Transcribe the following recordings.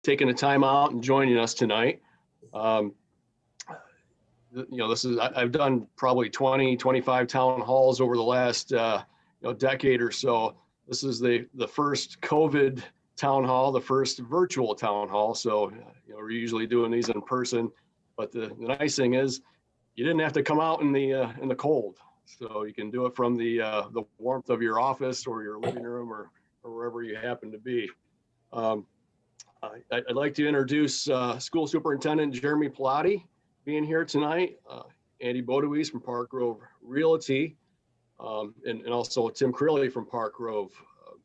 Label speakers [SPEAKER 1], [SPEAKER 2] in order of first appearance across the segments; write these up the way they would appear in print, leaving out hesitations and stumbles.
[SPEAKER 1] taking the time out and joining us tonight. Um, I've done probably 20, 25 town halls over the last decade or so. This is the first COVID town hall, the first virtual town hall. So we're usually doing these in person, but the nice thing is you didn't have to come out in the cold. So you can do it from the warmth of your office or your living room or wherever you happen to be. I'd like to introduce School Superintendent Jeremy Pilati being here tonight, Andy Bodewees from Park Grove Realty, and also Tim Crilly from Park Grove.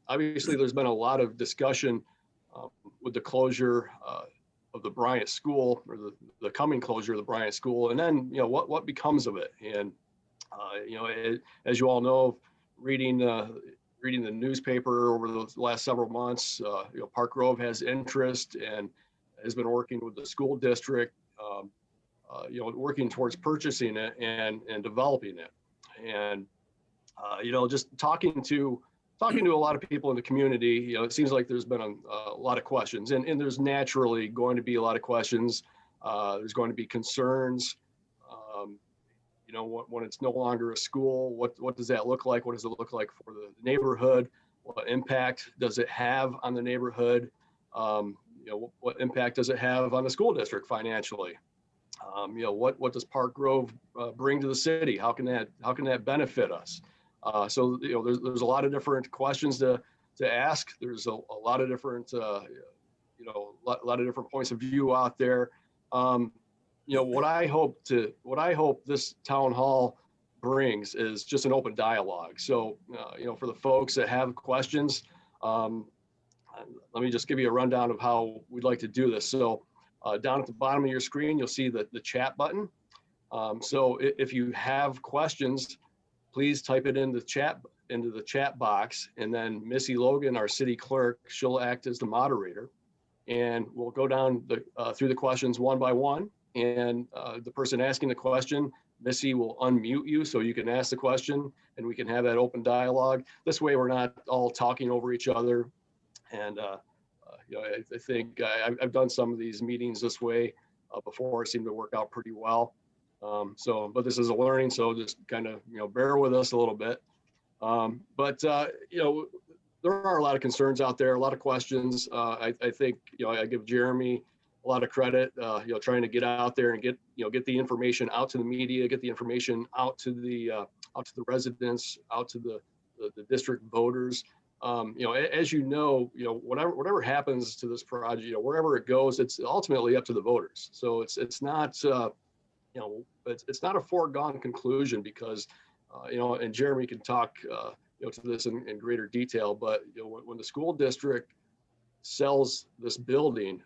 [SPEAKER 1] Obviously, there's been a lot of discussion with the closure of the Bryant School, or the coming closure of the Bryant School, and then what becomes of it. And as you all know, reading the newspaper over the last several months, Park Grove has interest and has been working with the school district, working towards purchasing it and developing it. And just talking to a lot of people in the community, it seems like there's been a lot of questions, and there's naturally going to be a lot of questions. There's going to be concerns. When it's no longer a school, what does that look like? What does it look like for the neighborhood? What impact does it have on the neighborhood? What impact does it have on the school district financially? What does Park Grove bring to the city? How can that benefit us? So there's a lot of different questions to ask. There's a lot of different lot of different points of view out there. What I hope this town hall brings is just an open dialogue. So, for the folks that have questions, let me just give you a rundown of how we'd like to do this. So, down at the bottom of your screen, you'll see the chat button. So if you have questions, please type it into the chat box, and then Missy Logan, our city clerk, she'll act as the moderator, and we'll go down through the questions one by one. And the person asking the question, Missy will unmute you so you can ask the question and we can have that open dialogue. This way we're not all talking over each other. And I think I've done some of these meetings this way before. It seemed to work out pretty well. But this is a learning, so just kind of bear with us a little bit. But there are a lot of concerns out there, a lot of questions. I think I give Jeremy a lot of credit, trying to get out there and get the information out to the media, get the information out to the residents, out to the district voters. As whatever happens to this project, wherever it goes, it's ultimately up to the voters. So it's not it's not a foregone conclusion because and Jeremy can talk to this in greater detail. But when the school district sells this building,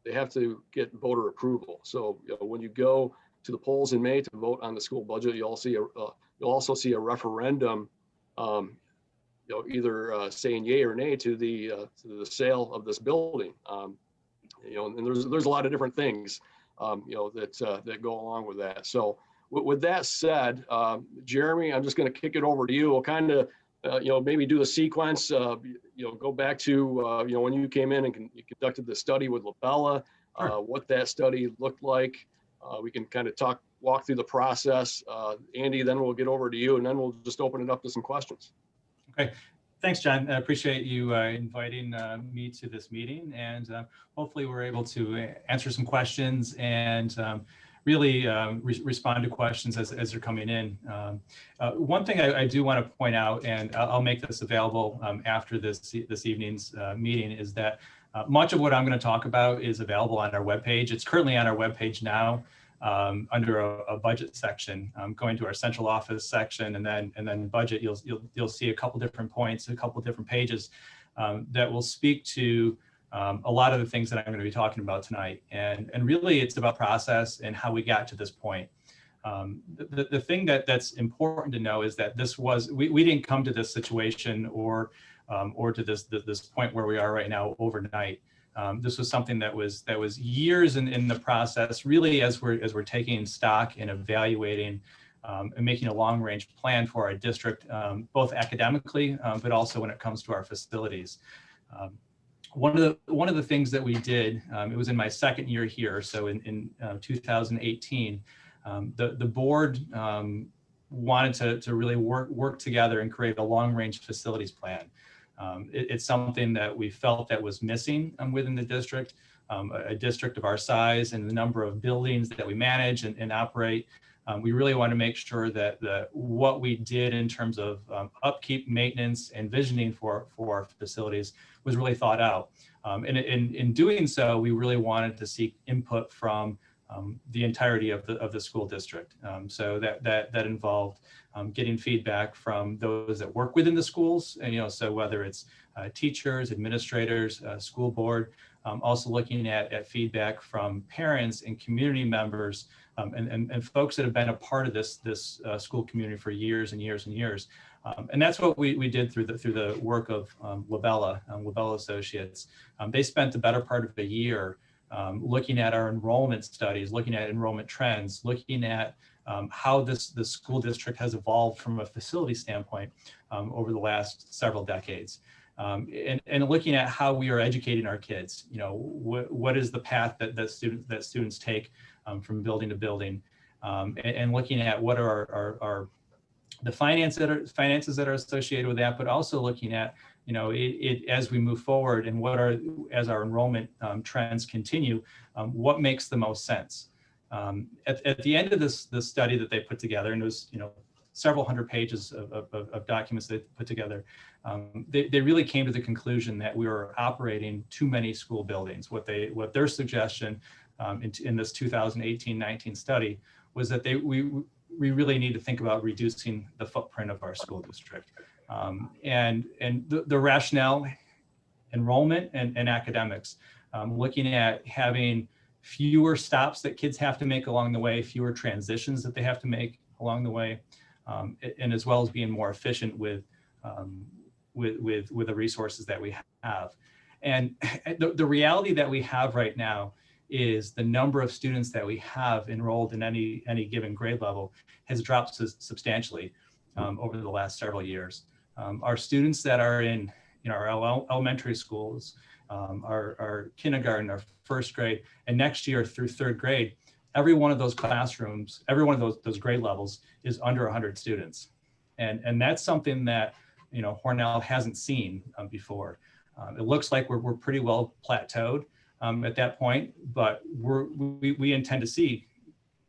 [SPEAKER 1] they have to get voter approval. So when you go to the polls in May to vote on the school budget, you'll also see a referendum, either saying yay or nay to the sale of this building. And there's a lot of different things, that go along with that. So with that said, Jeremy, I'm just going to kick it over to you. We'll kind of maybe do the sequence, go back to, when you came in and you conducted the study with Labella,
[SPEAKER 2] Sure.
[SPEAKER 1] What that study looked like. We can kind of walk through the process. Andy, then we'll get over to you, and then we'll just open it up to some questions.
[SPEAKER 2] Okay. Thanks, John. I appreciate you inviting me to this meeting, and hopefully we're able to answer some questions and really respond to questions as they're coming in. One thing I do want to point out, and I'll make this available after this evening's meeting, is that much of what I'm going to talk about is available on our webpage. It's currently on our webpage now under a budget section. Going to our central office section and then budget, you'll see a couple different points, a couple different pages that will speak to a lot of the things that I'm going to be talking about tonight. And really it's about process and how we got to this point. The thing that's important to know is that we didn't come to this situation or to this point where we are right now overnight. This was something that was years in the process, really, as we're taking stock and evaluating and making a long range plan for our district, both academically, but also when it comes to our facilities. one of the things that we did, it was in my second year here, so in 2018, the board wanted to really work together and create a long-range facilities plan. It's something that we felt that was missing within the district, a district of our size and the number of buildings that we manage and operate. We really want to make sure that what we did in terms of upkeep, maintenance, and visioning for our facilities was really thought out. And in doing so, we really wanted to seek input from the entirety of the school district. So that involved getting feedback from those that work within the schools, and so whether it's teachers, administrators, school board, also looking at feedback from parents and community members, and folks that have been a part of this school community for years and years and years. And that's what we did through the work of Labella Associates. They spent the better part of a year looking at our enrollment studies, looking at enrollment trends, looking at how the school district has evolved from a facility standpoint over the last several decades. And looking at how we are educating our kids, what is the path that students take from building to building, and looking at what are the finances that are associated with that, but also looking at as we move forward and as our enrollment trends continue, what makes the most sense. At the end of this study that they put together, and it was several hundred pages of documents they put together, they really came to the conclusion that we were operating too many school buildings. What their suggestion in this 2018-19 study was that we really need to think about reducing the footprint of our school district. And the rationale, enrollment and academics, looking at having fewer stops that kids have to make along the way, fewer transitions that they have to make along the way, and as well as being more efficient with the resources that we have. And the reality that we have right now is the number of students that we have enrolled in any given grade level has dropped substantially over the last several years. Our students that are in our elementary schools, our kindergarten, our first grade, and next year through third grade, every one of those classrooms, every one of those grade levels is under 100 students. And that's something that Hornell hasn't seen before. It looks like we're pretty well plateaued at that point, but we intend to see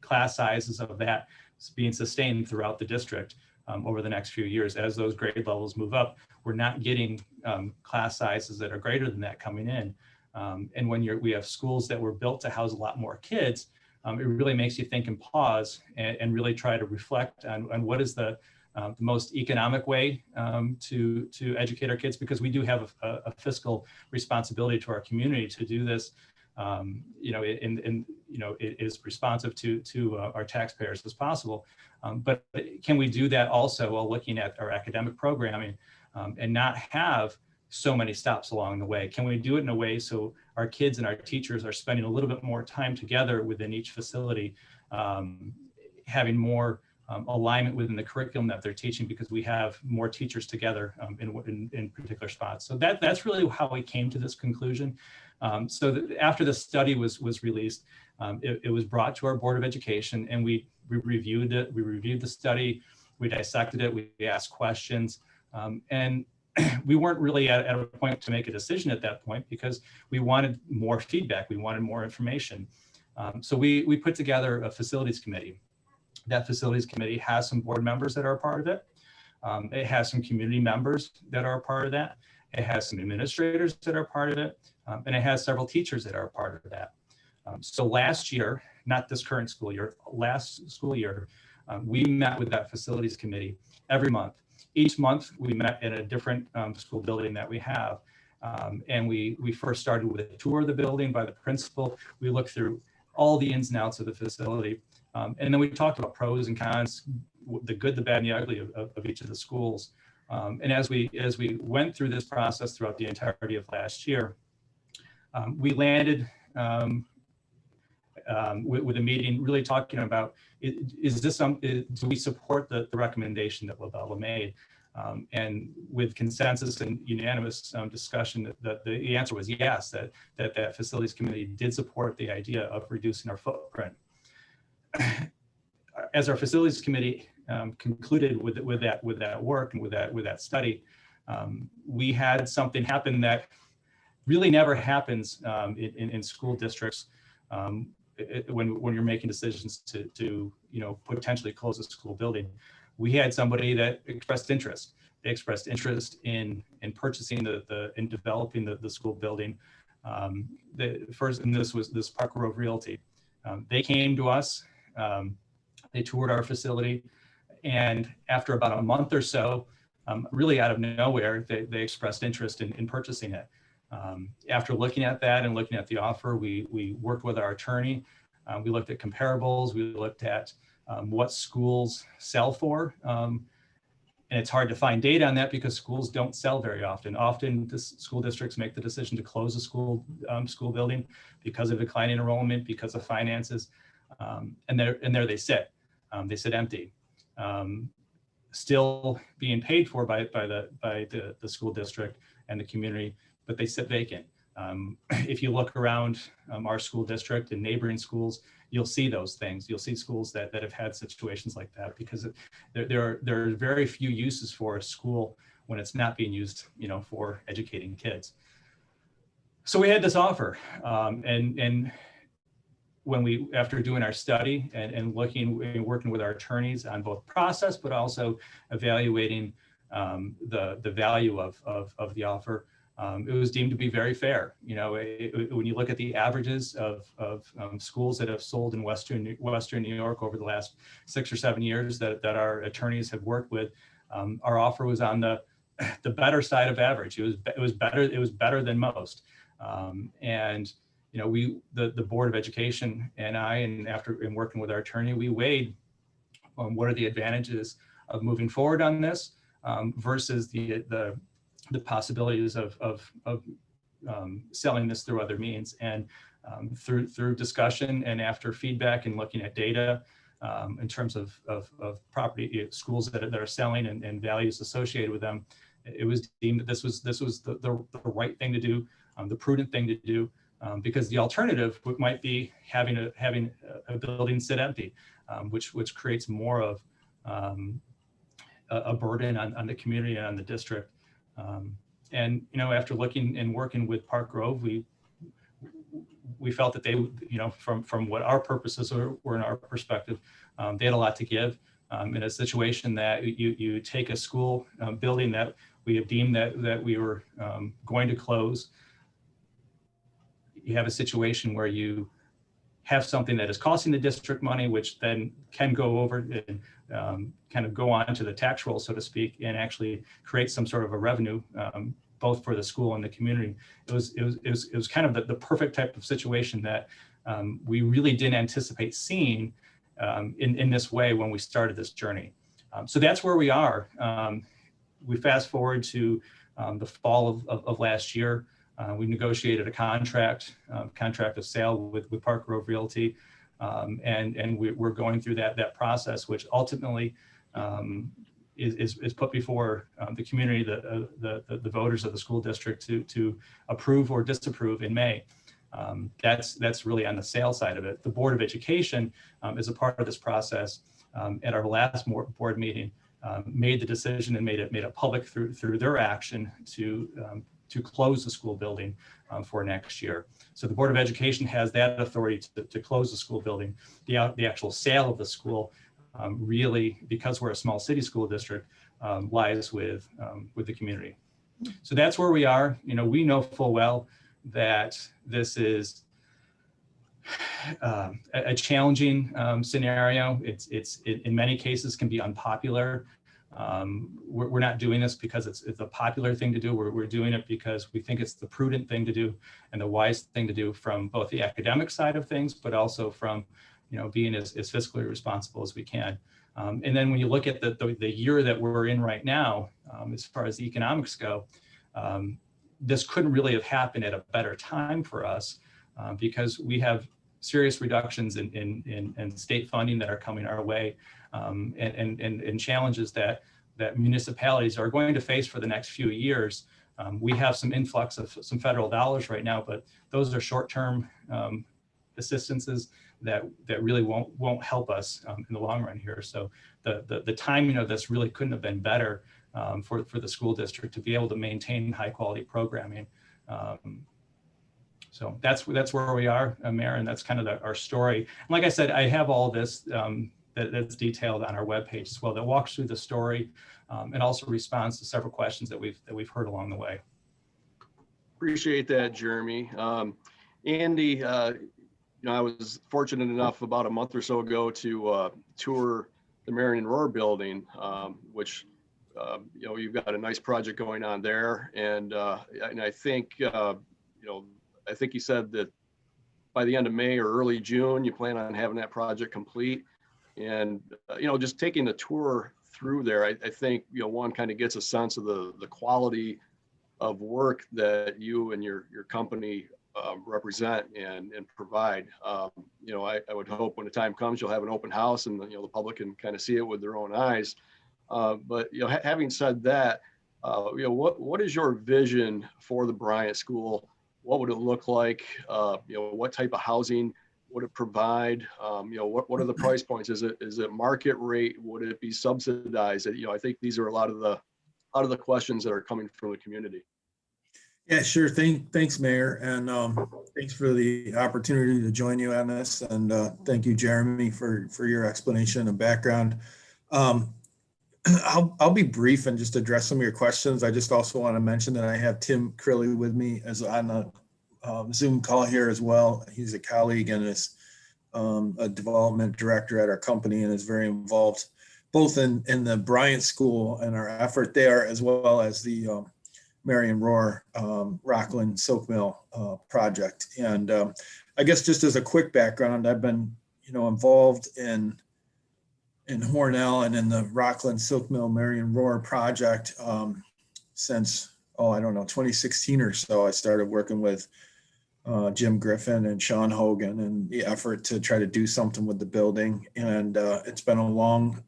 [SPEAKER 2] class sizes of that being sustained throughout the district over the next few years. As those grade levels move up, we're not getting class sizes that are greater than that coming in. And when we have schools that were built to house a lot more kids, it really makes you think and pause and really try to reflect on what is the most economic way to educate our kids, because we do have a fiscal responsibility to our community to do this. It is responsive to our taxpayers as possible. But can we do that also while looking at our academic programming and not have so many stops along the way? Can we do it in a way so our kids and our teachers are spending a little bit more time together within each facility, having more alignment within the curriculum that they're teaching, because we have more teachers together in particular spots. So that's really how we came to this conclusion. So after the study was released, it was brought to our Board of Education, and we reviewed it. We reviewed the study, we dissected it, we asked questions, and we weren't really at a point to make a decision at that point, because we wanted more feedback, we wanted more information. So we put together a facilities committee. That facilities committee has some board members that are a part of it. It has some community members that are a part of that. It has some administrators that are a part of it. And it has several teachers that are a part of that. So last year, not this current school year, last school year, we met with that facilities committee every month. Each month we met in a different school building that we have. And we first started with a tour of the building by the principal. We looked through all the ins and outs of the facility. And then we talked about pros and cons, the good, the bad, and the ugly of each of the schools. And as we went through this process throughout the entirety of last year, we landed with a meeting really talking about, do we support the recommendation that Labella made? And with consensus and unanimous discussion, the answer was yes, that facilities committee did support the idea of reducing our footprint. As our facilities committee concluded with that work and with that study, we had something happen that really never happens in school districts when you're making decisions to potentially close a school building. We had somebody that expressed interest. They expressed interest in purchasing in developing the school building. First, and this was Park Grove Realty. They came to us. They toured our facility, and after about a month or so, really out of nowhere, they expressed interest in purchasing it. After looking at that and looking at the offer, we worked with our attorney. We looked at comparables. We looked at what schools sell for. And it's hard to find data on that because schools don't sell very often. Often the school districts make the decision to close a school building because of declining enrollment, because of finances, and there they sit. They sit empty, still being paid for by the school district and the community, but they sit vacant. If you look around our school district and neighboring schools, you'll see those things. You'll see schools that have had situations like that because there are very few uses for a school when it's not being used, for educating kids. So we had this offer, and when after doing our study and working with our attorneys on both process, but also evaluating the value of the offer, it was deemed to be very fair. When you look at the averages of schools that have sold in Western New York over the last 6 or 7 years that our attorneys have worked with, our offer was on the better side of average. It was better than most. And the Board of Education and I, after working with our attorney, we weighed what are the advantages of moving forward on this versus the possibilities of selling this through other means. And through discussion and after feedback and looking at data in terms of property schools that are selling and values associated with them, it was deemed that this was the right thing to do, the prudent thing to do, because the alternative might be having a building sit empty, which creates more of a burden on the community and on the district. And after looking and working with Park Grove, we felt that they, from what our purposes were in our perspective, they had a lot to give in a situation that you take a school building that we have deemed that we were going to close. You have a situation where you have something that is costing the district money, which then can go over and kind of go on to the tax roll, so to speak, and actually create some sort of a revenue, both for the school and the community. It was kind of the perfect type of situation that we really didn't anticipate seeing in this way when we started this journey. So that's where we are. We fast forward to the fall of last year. We negotiated a contract of sale with Park Grove Realty, and we're going through that process, which ultimately is put before the community, the voters of the school district to approve or disapprove in May. That's really on the sale side of it. The Board of Education is a part of this process. At our last board meeting, made the decision and made it public through their action to close the school building for next year. So the Board of Education has that authority to close the school building. The actual sale of the school really, because we're a small city school district, lies with the community. So that's where we are. We know full well that this is a challenging scenario. It's in many cases can be unpopular. We're not doing this because it's a popular thing to do. We're doing it because we think it's the prudent thing to do and the wise thing to do from both the academic side of things, but also from being as fiscally responsible as we can. And then when you look at the year that we're in right now, as far as the economics go, this couldn't really have happened at a better time for us because we have serious reductions in state funding that are coming our way, and challenges that that municipalities are going to face for the next few years. We have some influx of some federal dollars right now, but those are short-term assistances that really won't help us in the long run here. So the timing of this really couldn't have been better for the school district to be able to maintain high quality programming. So that's where we are, Mayor, and that's kind of our story. And like I said, I have all this that's detailed on our webpage as well, that walks through the story and also responds to several questions that we've heard along the way.
[SPEAKER 1] Appreciate that, Jeremy. Andy, I was fortunate enough about a month or so ago to tour the Marion Rohr building, which you've got a nice project going on there, and I think I think you said that by the end of May or early June, you plan on having that project complete. And just taking the tour through there, I think one kind of gets a sense of the quality of work that you and your company represent and provide. I would hope when the time comes, you'll have an open house and the public can kind of see it with their own eyes. But having said that, what is your vision for the Bryant School? What would it look like? What type of housing would it provide? What are the price points? Is it market rate? Would it be subsidized? I think these are a lot of the questions that are coming from the community.
[SPEAKER 3] Yeah, sure. Thanks, Mayor, and thanks for the opportunity to join you on this. And thank you, Jeremy, for your explanation and background. I'll be brief and just address some of your questions. I just also want to mention that I have Tim Crilly with me as on the Zoom call here as well. He's a colleague and is a development director at our company and is very involved both in the Bryant School and our effort there, as well as the Marion Rohr Rockland Silk Mill project. And I guess just as a quick background, I've been involved in Hornell and in the Rockland Silk Mill Marion Rohr project since 2016 or so. I started working with Jim Griffin and Sean Hogan and the effort to try to do something with the building. And it's been a long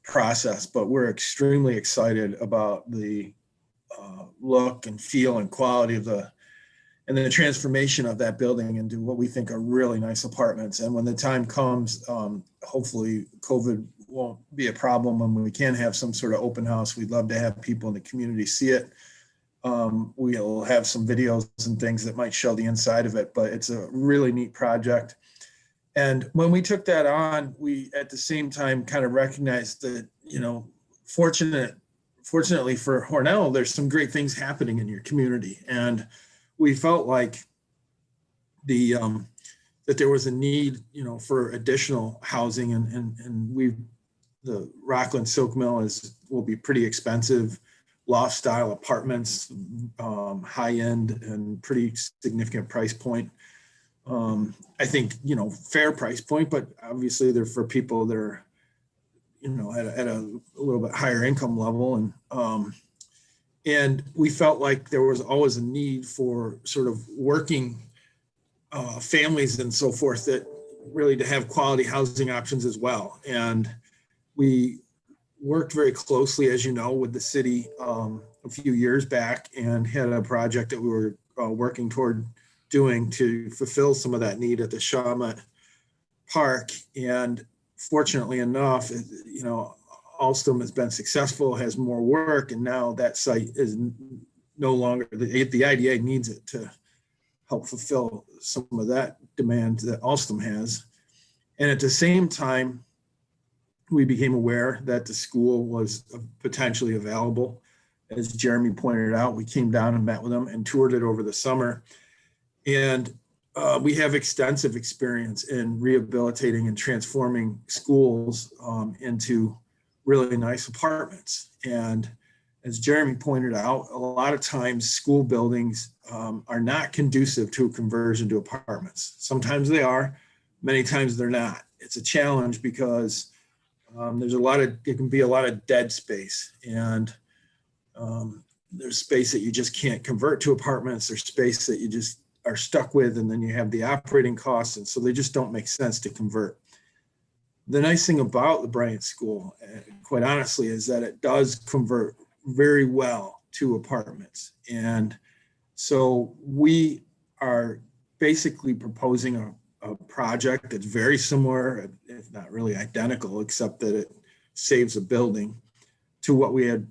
[SPEAKER 3] process, but we're extremely excited about the look and feel and quality of the transformation of that building into what we think are really nice apartments. And when the time comes, hopefully COVID won't be a problem when we can have some sort of open house. We'd love to have people in the community see it. We'll have some videos and things that might show the inside of it, but it's a really neat project. And when we took that on, we at the same time kind of recognized that, fortunately for Hornell, there's some great things happening in your community. And we felt like that there was a need, for additional housing, and the Rockland Silk Mill will be pretty expensive, loft style apartments, high end and pretty significant price point. I think fair price point, but obviously they're for people that are at a little bit higher income level, and we felt like there was always a need for sort of working families and so forth, that really to have quality housing options as well. And we worked very closely, as you know, with the city a few years back, and had a project that we were working toward doing to fulfill some of that need at the Shawmut Park. And fortunately enough, Alstom has been successful, has more work, and now that site is no longer, the IDA needs it to help fulfill some of that demand that Alstom has. And at the same time, we became aware that the school was potentially available. As Jeremy pointed out, we came down and met with them and toured it over the summer. And we have extensive experience in rehabilitating and transforming schools into really nice apartments. And as Jeremy pointed out, a lot of times school buildings are not conducive to a conversion to apartments. Sometimes they are, many times they're not. It's a challenge because it can be a lot of dead space, and there's space that you just can't convert to apartments. There's space that you just are stuck with, and then you have the operating costs, and so they just don't make sense to convert. The nice thing about the Bryant School, quite honestly, is that it does convert very well to apartments. And so we are basically proposing a project that's very similar, if not really identical, except that it saves a building, to what we had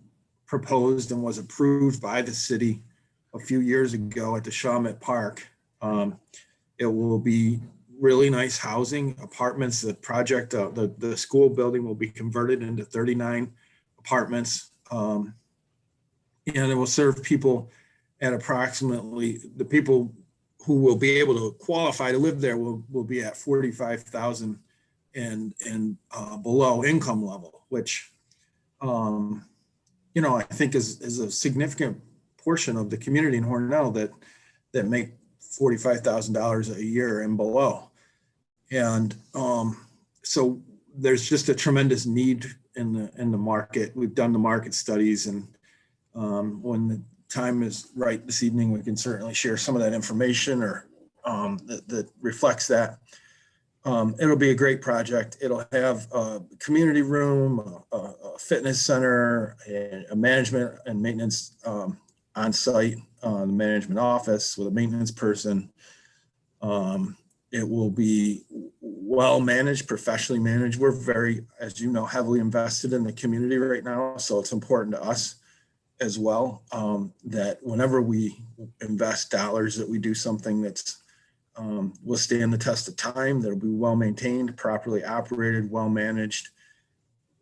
[SPEAKER 3] proposed and was approved by the city a few years ago at the Shawmut Park. It will be really nice housing, apartments. The project, the school building will be converted into 39 apartments. And it will serve people at approximately, the people who will be able to qualify to live there will be at 45,000 and below income level, which, I think is a significant portion of the community in Hornell that make $45,000 a year and below. And so there's just a tremendous need in the market. We've done the market studies, and when the time is right this evening, we can certainly share some of that information or that reflects that. It'll be a great project. It'll have a community room, a fitness center, a management and maintenance on site, the management office with a maintenance person. It will be well managed, professionally managed. We're very, as you know, heavily invested in the community right now. So it's important to us as well that whenever we invest dollars, that we do something that's will stand the test of time, that'll be well maintained, properly operated, well managed.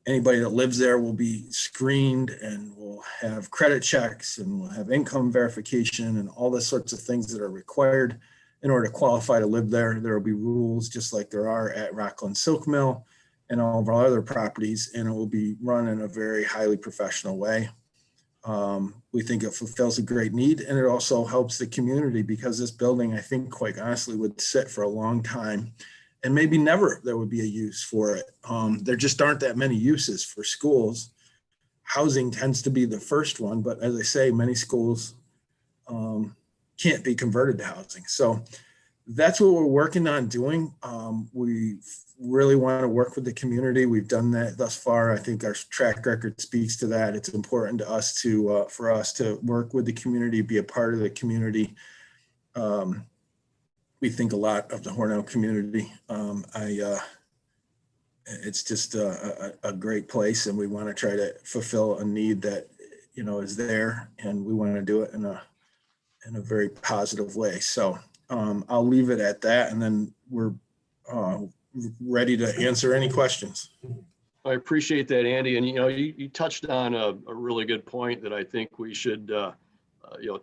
[SPEAKER 3] Anybody that lives there will be screened and will have credit checks and will have income verification and all the sorts of things that are required in order to qualify to live there. There will be rules just like there are at Rockland Silk Mill and all of our other properties, and it will be run in a very highly professional way. We think it fulfills a great need, and it also helps the community because this building, I think, quite honestly, would sit for a long time and maybe never there would be a use for it. There just aren't that many uses for schools. Housing tends to be the first one, but as I say, many schools can't be converted to housing. So that's what we're working on doing. We really want to work with the community. We've done that thus far. I think our track record speaks to that. It's important to us for us to work with the community, be a part of the community. We think a lot of the Hornell community. It's just a great place, and we want to try to fulfill a need that is there, and we want to do it in a very positive way. So I'll leave it at that, and then we're ready to answer any questions.
[SPEAKER 1] I appreciate that, Andy. And you touched on a really good point that I think we should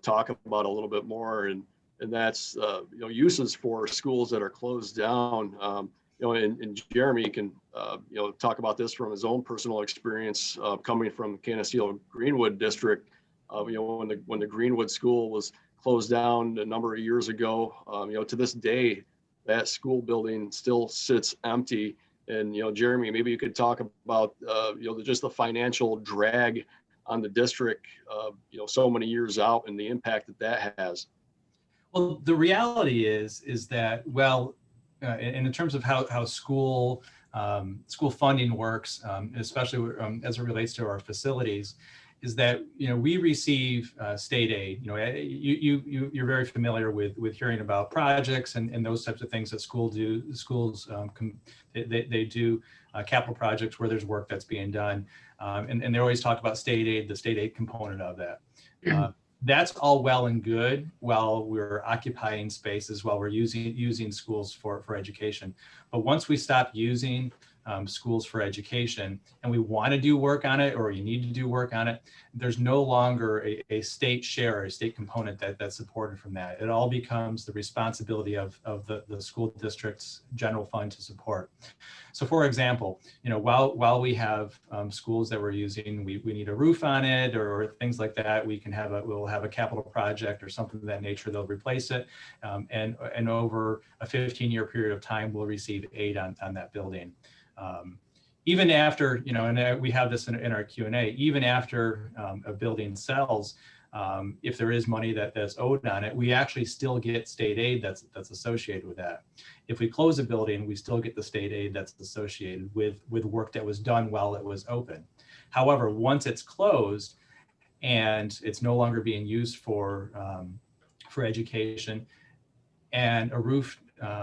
[SPEAKER 1] talk about a little bit more, and that's uses for schools that are closed down. And Jeremy can talk about this from his own personal experience coming from Canisteo Greenwood District. When the Greenwood School was closed down a number of years ago, to this day, that school building still sits empty. And Jeremy, maybe you could talk about just the financial drag on the district, so many years out, and the impact that has.
[SPEAKER 2] Well, the reality is that, in terms of how school funding works, especially as it relates to our facilities, is that we receive state aid. You're very familiar with hearing about projects and those types of things that schools they do capital projects where there's work that's being done, and they always talk about state aid, the state aid component of that. That's all well and good while we're occupying spaces, while we're using schools for education. But once we stop using schools for education and we want to do work on it, or you need to do work on it, there's no longer a state share or a state component that's supported from that. It all becomes the responsibility of the school district's general fund to support. So for example, while we have schools that we're using, we need a roof on it or things like that, we'll have a capital project or something of that nature, they'll replace it. And over a 15-year period of time, we'll receive aid on that building. Even after, and we have this in our Q&A, even after a building sells, if there is money that's owed on it, we actually still get state aid that's associated with that. If we close a building, we still get the state aid that's associated with work that was done while it was open. However, once it's closed and it's no longer being used for education, and a roof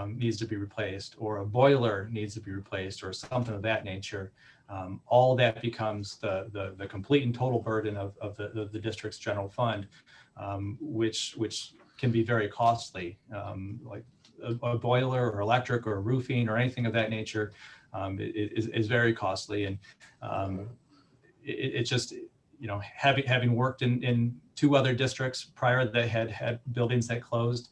[SPEAKER 2] needs to be replaced, or a boiler needs to be replaced, or something of that nature, all that becomes the complete and total burden of the district's general fund, which can be very costly. Like a boiler or electric or roofing or anything of that nature is very costly. And it just, you know, having worked in 2 other districts prior that had buildings that closed,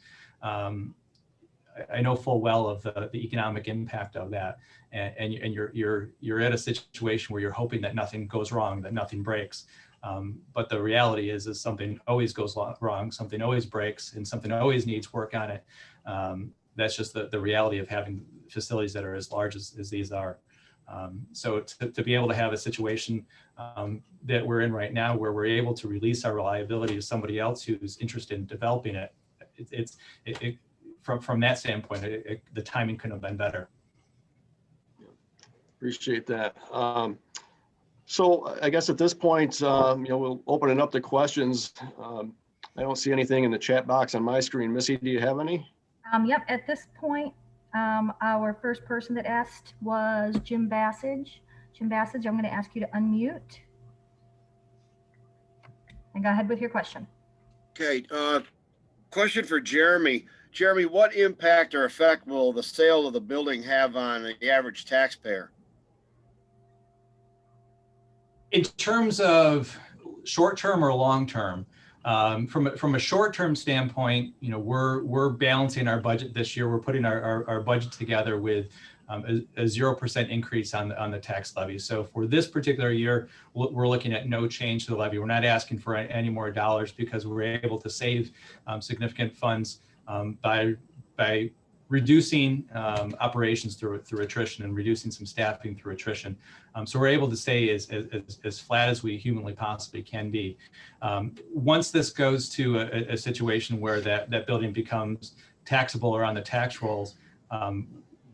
[SPEAKER 2] I know full well of the economic impact of that, and you're at a situation where you're hoping that nothing goes wrong, that nothing breaks, but the reality is something always goes wrong, something always breaks, and something always needs work on it. That's just the reality of having facilities that are as large as these are. So to be able to have a situation that we're in right now, where we're able to release our reliability to somebody else who's interested in developing it, from that standpoint, the timing couldn't have been better.
[SPEAKER 1] Appreciate that. So I guess at this point, we'll open it up to questions. I don't see anything in the chat box on my screen. Missy, do you have any?
[SPEAKER 4] Yep, at this point, our first person that asked was Jim Bassage. Jim Bassage, I'm going to ask you to unmute. And go ahead with your question.
[SPEAKER 5] Okay, question for Jeremy. Jeremy, what impact or effect will the sale of the building have on the average taxpayer?
[SPEAKER 2] In terms of short-term or long-term, from a short-term standpoint, you know, we're balancing our budget this year. We're putting our budget together with a 0% increase on the tax levy. So for this particular year, we're looking at no change to the levy. We're not asking for any more dollars because we're able to save significant funds by reducing operations through attrition and reducing some staffing through attrition. So we're able to stay as flat as we humanly possibly can be. Once this goes to a situation where that building becomes taxable or on the tax rolls,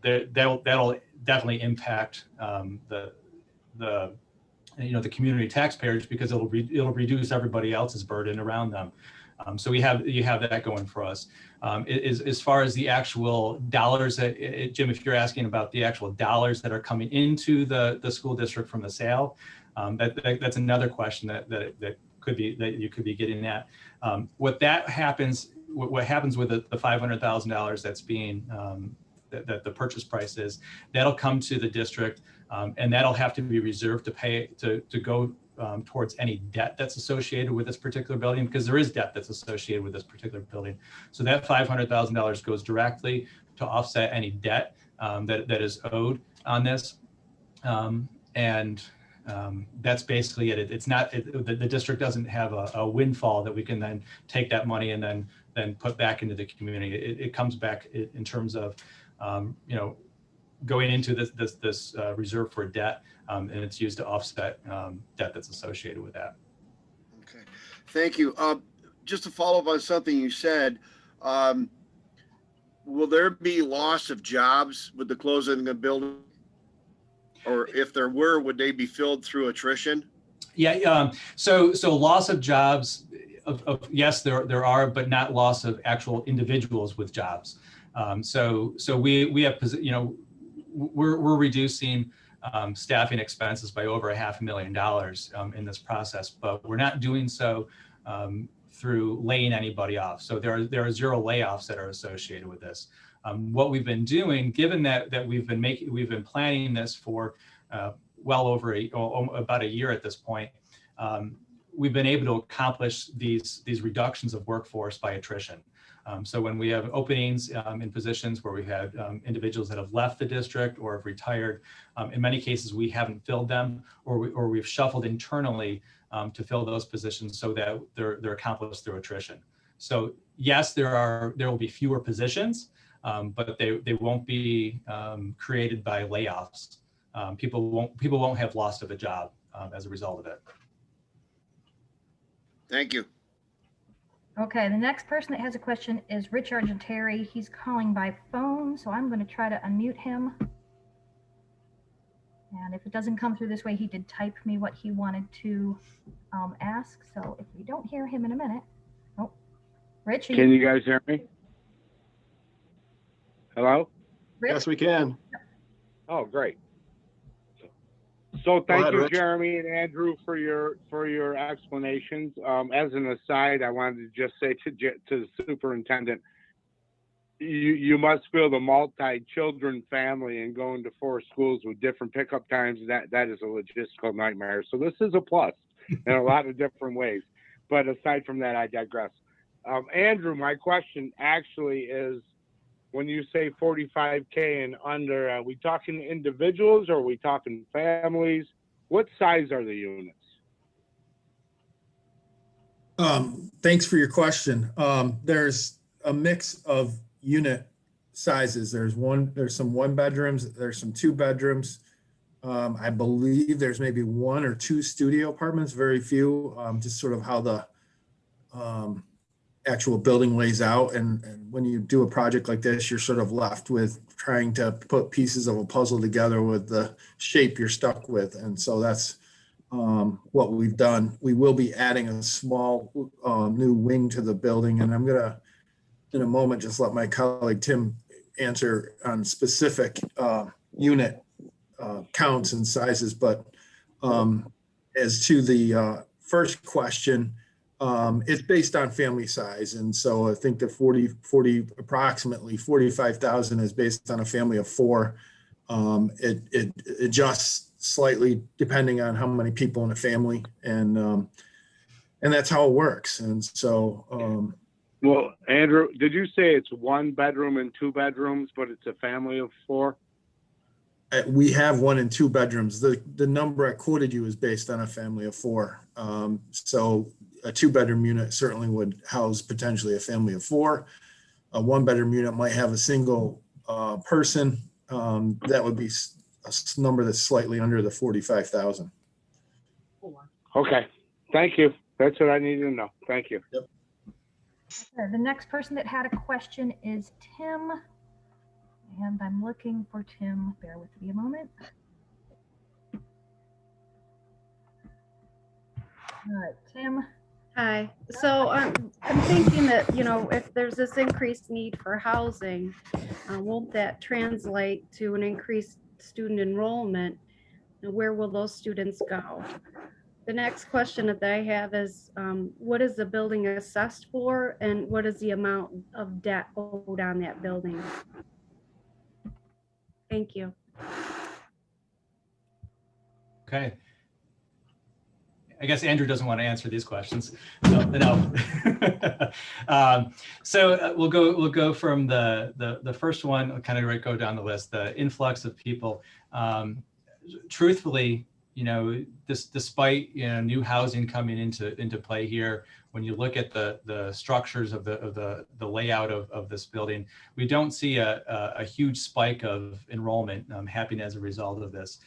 [SPEAKER 2] that'll definitely impact the community taxpayers, because it'll reduce everybody else's burden around them. So you have that going for us. As far as the actual dollars that, Jim, if you're asking about the actual dollars that are coming into the school district from the sale, that's another question that you could be getting at. What happens with the $500,000 that's being that the purchase price is, that'll come to the district, and that'll have to be reserved to go towards any debt that's associated with this particular building, because there is debt that's associated with this particular building. So that $500,000 goes directly to offset any debt that is owed on this. That's basically it. It's not, the district doesn't have a windfall that we can then take that money and then put back into the community. It comes back in terms of, going into this reserve for debt, and it's used to offset debt that's associated with that.
[SPEAKER 5] Okay, thank you. Just to follow up on something you said, will there be loss of jobs with the closing of the building? Or if there were, would they be filled through attrition?
[SPEAKER 2] Yeah, so loss of jobs, yes, there are, but not loss of actual individuals with jobs. So we have, we're reducing staffing expenses by over $500,000 in this process, but we're not doing so through laying anybody off. So there are 0 layoffs that are associated with this. What we've been doing, given that we've been planning this for well over about a year at this point, we've been able to accomplish these reductions of workforce by attrition. So when we have openings in positions where we've had individuals that have left the district or have retired, in many cases we haven't filled them, or we've shuffled internally to fill those positions so that they're accomplished through attrition. So yes, there will be fewer positions, but they won't be created by layoffs. People won't have lost of a job as a result of it.
[SPEAKER 5] Thank you.
[SPEAKER 4] Okay, the next person that has a question is Rich Argentari. He's calling by phone, so I'm going to try to unmute him. And if it doesn't come through this way, he did type me what he wanted to ask. So if we don't hear him in a minute, oh, Rich,
[SPEAKER 6] Can you guys hear me? Hello?
[SPEAKER 4] Rich?
[SPEAKER 1] Yes, we can.
[SPEAKER 6] Oh, great. So thank
[SPEAKER 1] ahead,
[SPEAKER 6] you,
[SPEAKER 1] Rich.
[SPEAKER 6] Jeremy and Andrew, for your explanations. As an aside, I wanted to just say to the superintendent, you must feel the multi-children family and going to 4 schools with different pickup times. That is a logistical nightmare. So this is a plus in a lot of different ways. But aside from that, I digress. Andrew, my question actually is, when you say 45K and under, are we talking individuals or are we talking families? What size are the units?
[SPEAKER 3] Thanks for your question. There's a mix of unit sizes. There's some 1 bedrooms, there's some 2 bedrooms. I believe there's maybe 1 or 2 studio apartments, very few, just sort of how the actual building lays out. And when you do a project like this, you're sort of left with trying to put pieces of a puzzle together with the shape you're stuck with. And so that's what we've done. We will be adding a small new wing to the building, and I'm gonna, in a moment, just let my colleague Tim answer on specific unit counts and sizes. But as to the first question, it's based on family size. And so I think the approximately 45,000 is based on a family of 4. It adjusts slightly depending on how many people in a family, and that's how it works. And so,
[SPEAKER 6] Well, Andrew, did you say it's 1 bedroom and 2 bedrooms, but it's a family of 4?
[SPEAKER 3] we have 1 and 2 bedrooms. The number I quoted you is based on a family of 4. So a 2-bedroom unit certainly would house potentially a family of 4. A 1-bedroom unit might have a single person. That would be a number that's slightly under the 45,000.
[SPEAKER 6] Okay, thank you. That's what I needed to know. Thank you.
[SPEAKER 3] Yep.
[SPEAKER 4] The next person that had a question is Tim. And I'm looking for Tim. Bear with me a moment. All right, Tim.
[SPEAKER 7] Hi. So I'm thinking that, if there's this increased need for housing, won't that translate to an increased student enrollment? And where will those students go? The next question that I have is, what is the building assessed for, and what is the amount of debt owed on that building? Thank you.
[SPEAKER 2] Okay. I guess Andrew doesn't want to answer these questions. No. We'll go from the first one, kind of go down the list, the influx of people. Truthfully, despite new housing coming into play here, when you look at the structures of the layout of this building, we don't see a huge spike of enrollment happening as a result of this.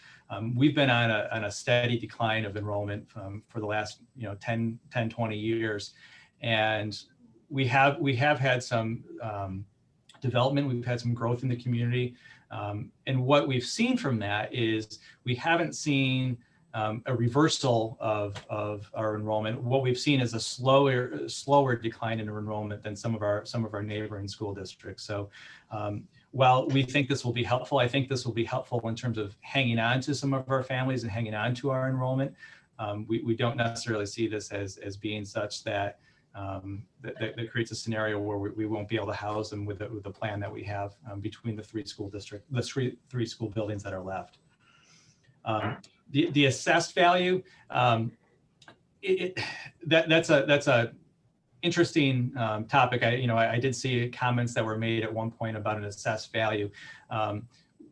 [SPEAKER 2] We've been on a steady decline of enrollment for the last 10, 20 years, and we have had some development. We've had some growth in the community, and what we've seen from that is we haven't seen a reversal of our enrollment. What we've seen is a slower decline in enrollment than some of our neighboring school districts. So while we think this will be helpful, I think this will be helpful in terms of hanging on to some of our families and hanging on to our enrollment. We don't necessarily see this as being such that that creates a scenario where we won't be able to house them with the plan that we have between the three school buildings that are left. The assessed value, that's a interesting topic. I did see comments that were made at one point about an assessed value.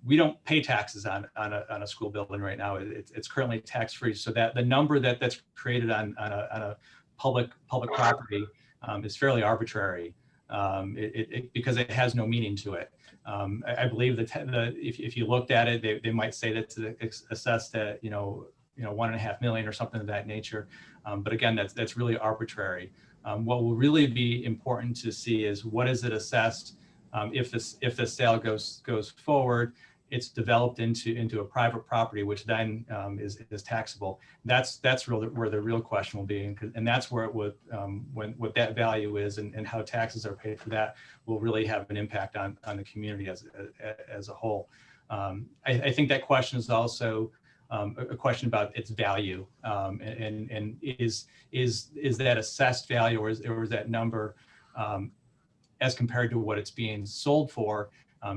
[SPEAKER 2] We don't pay taxes on a school building right now. It's currently tax-free, so that the number that's created on a public property is fairly arbitrary, because it has no meaning to it. I believe that if you looked at it, they might say that it's assessed at $1.5 million or something of that nature. But again, that's really arbitrary. What will really be important to see is what is it assessed if the sale goes forward. It's developed into a private property, which then is taxable. That's really where the real question will be, and that's where it would what that value is and how taxes are paid for that will really have an impact on the community as a whole. I think that question is also a question about its value, and is that assessed value or is that number as compared to what it's being sold for?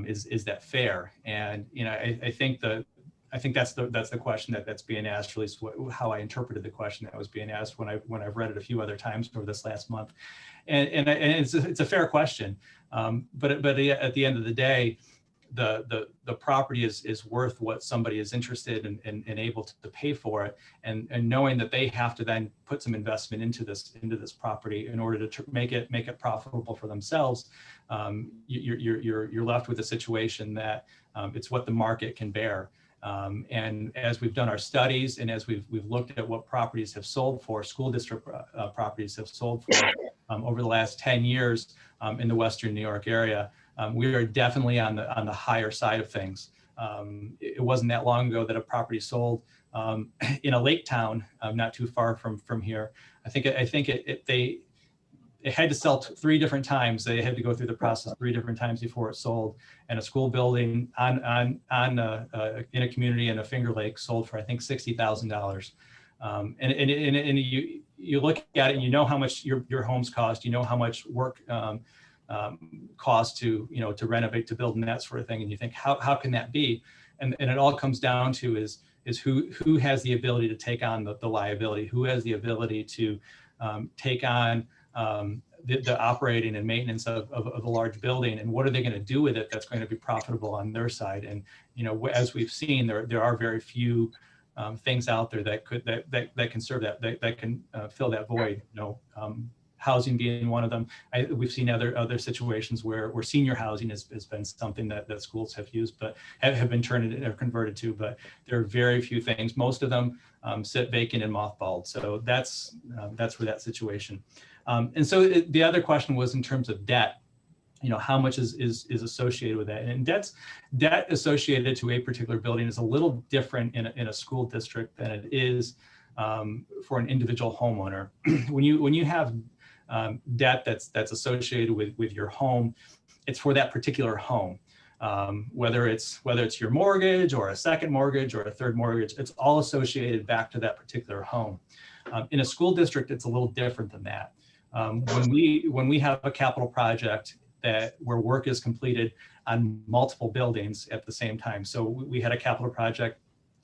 [SPEAKER 2] Is that fair? And I think that's the question that's being asked, at least how I interpreted the question that was being asked when I've read it a few other times over this last month, and it's a fair question, but at the end of the day, the property is worth what somebody is interested in and able to pay for it, and knowing that they have to then put some investment into this property in order to make it profitable for themselves. You're left with a situation that it's what the market can bear. And as we've done our studies and as we've looked at what properties have sold for, school district properties have sold for over the last 10 years in the Western New York area, we are definitely on the higher side of things. It wasn't that long ago that a property sold in a lake town not too far from here. I think it had to sell 3 different times. They had to go through the process 3 different times before it sold. And a school building in a community in a Finger Lake sold for, I think, $60,000. And you look at it and you know how much your homes cost. You know how much work costs to renovate, to build, and that sort of thing. And you think, how can that be? And it all comes down to is who has the ability to take on the liability, who has the ability to take on the operating and maintenance of a large building, and what are they going to do with it that's going to be profitable on their side. And as we've seen, there are very few things out there that can serve that can fill that void. Housing being one of them. We've seen other situations where senior housing has been something that schools have used, but have been turned or converted to. But there are very few things. Most of them sit vacant and mothballed. So that's where that situation. And so the other question was in terms of debt. How much is associated with that? And debt associated to a particular building is a little different in a school district than it is for an individual homeowner. When you have debt that's associated with your home, it's for that particular home. Whether it's your mortgage or a second mortgage or a third mortgage, it's all associated back to that particular home. In a school district, it's a little different than that. When we have a capital project where work is completed on multiple buildings at the same time. So we had a capital project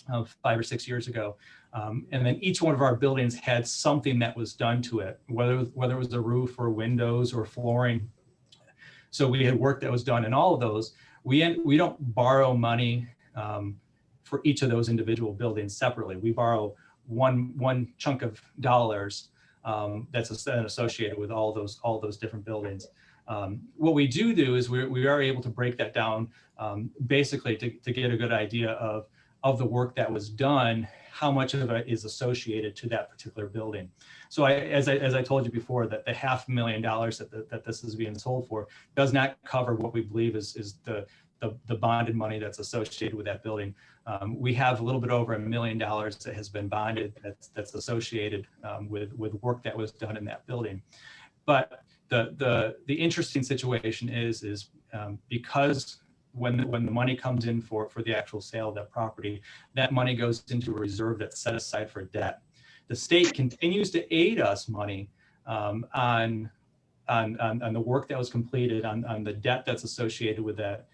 [SPEAKER 2] 5 or 6 years ago. And then each one of our buildings had something that was done to it, whether it was a roof or windows or flooring. So we had work that was done in all of those. We don't borrow money for each of those individual buildings separately. We borrow one chunk of dollars that's associated with all those different buildings. What we do is we are able to break that down basically to get a good idea of the work that was done, how much of it is associated to that particular building. So as I told you before, that the $500,000 that this is being sold for does not cover what we believe is the bonded money that's associated with that building. We have a little bit over $1 million that has been bonded that's associated with work that was done in that building. But the interesting situation is because when the money comes in for the actual sale of that property, that money goes into a reserve that's set aside for debt. The state continues to aid us money on the work that was completed, on the debt that's associated with that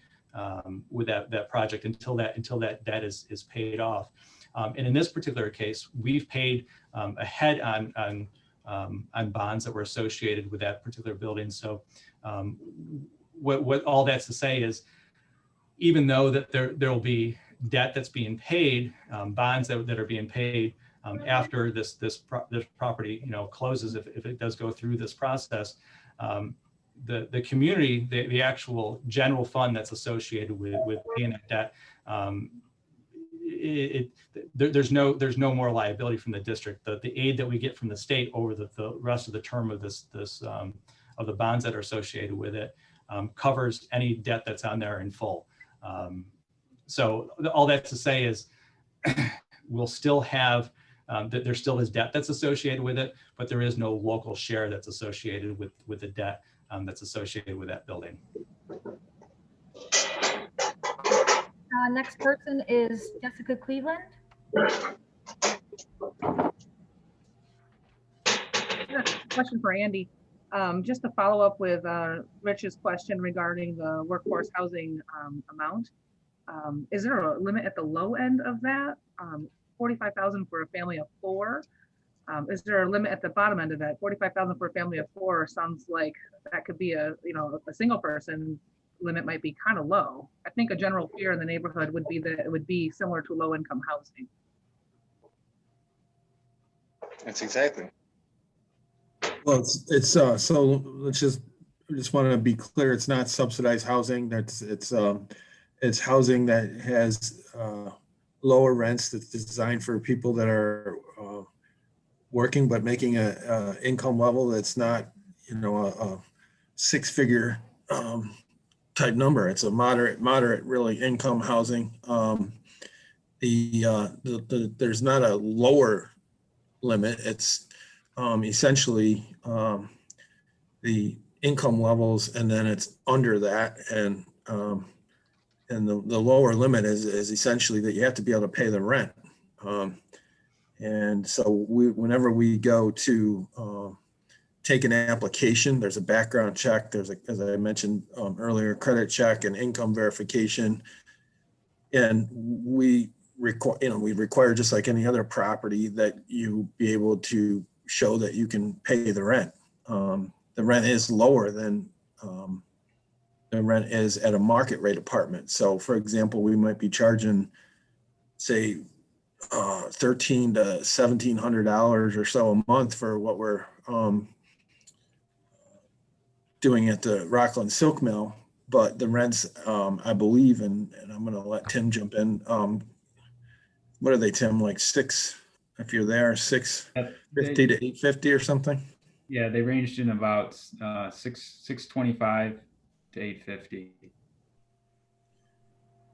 [SPEAKER 2] project until that debt is paid off. And in this particular case, we've paid ahead on bonds that were associated with that particular building. So what all that's to say is, even though that there will be debt that's being paid, bonds that are being paid after this property closes, if it does go through this process, the community, the actual general fund that's associated with paying that debt there's no more liability from the district. The aid that we get from the state over the rest of the term of this of the bonds that are associated with it covers any debt that's on there in full. So all that to say is we'll still have that there still is debt that's associated with it, but there is no local share that's associated with the debt that's associated with that building.
[SPEAKER 4] Next person is Jessica Cleveland.
[SPEAKER 8] Question for Andy. Just to follow up with Rich's question regarding the workforce housing amount. Is there a limit at the low end of that? 45,000 for a family of 4. Is there a limit at the bottom end of that? 45,000 for a family of 4 sounds like that could be a single person limit might be kind of low. I think a general fear in the neighborhood would be that it would be similar to low income housing.
[SPEAKER 9] That's exactly.
[SPEAKER 3] Well, it's so let's just want to be clear. It's not subsidized housing. It's housing that has lower rents, that's designed for people that are working but making a income level that's not a 6-figure type number. It's a moderate really income housing. There's not a lower limit. It's essentially the income levels, and then it's under that, and the lower limit is essentially that you have to be able to pay the rent. And so whenever we go to take an application, there's a background check, there's as I mentioned earlier, credit check and income verification, and we require, just like any other property, that you be able to show that you can pay the rent. The rent is lower than the rent is at a market rate apartment. So for example, we might be charging, say, $1,300 to $1,700 or so a month for what we're doing at the Rockland Silk Mill, but the rents, I believe, and I'm going to let Tim jump in. What are they, Tim? Like $6, if you're there, $650 to $850 or something?
[SPEAKER 10] Yeah, they ranged in about $625 to $850.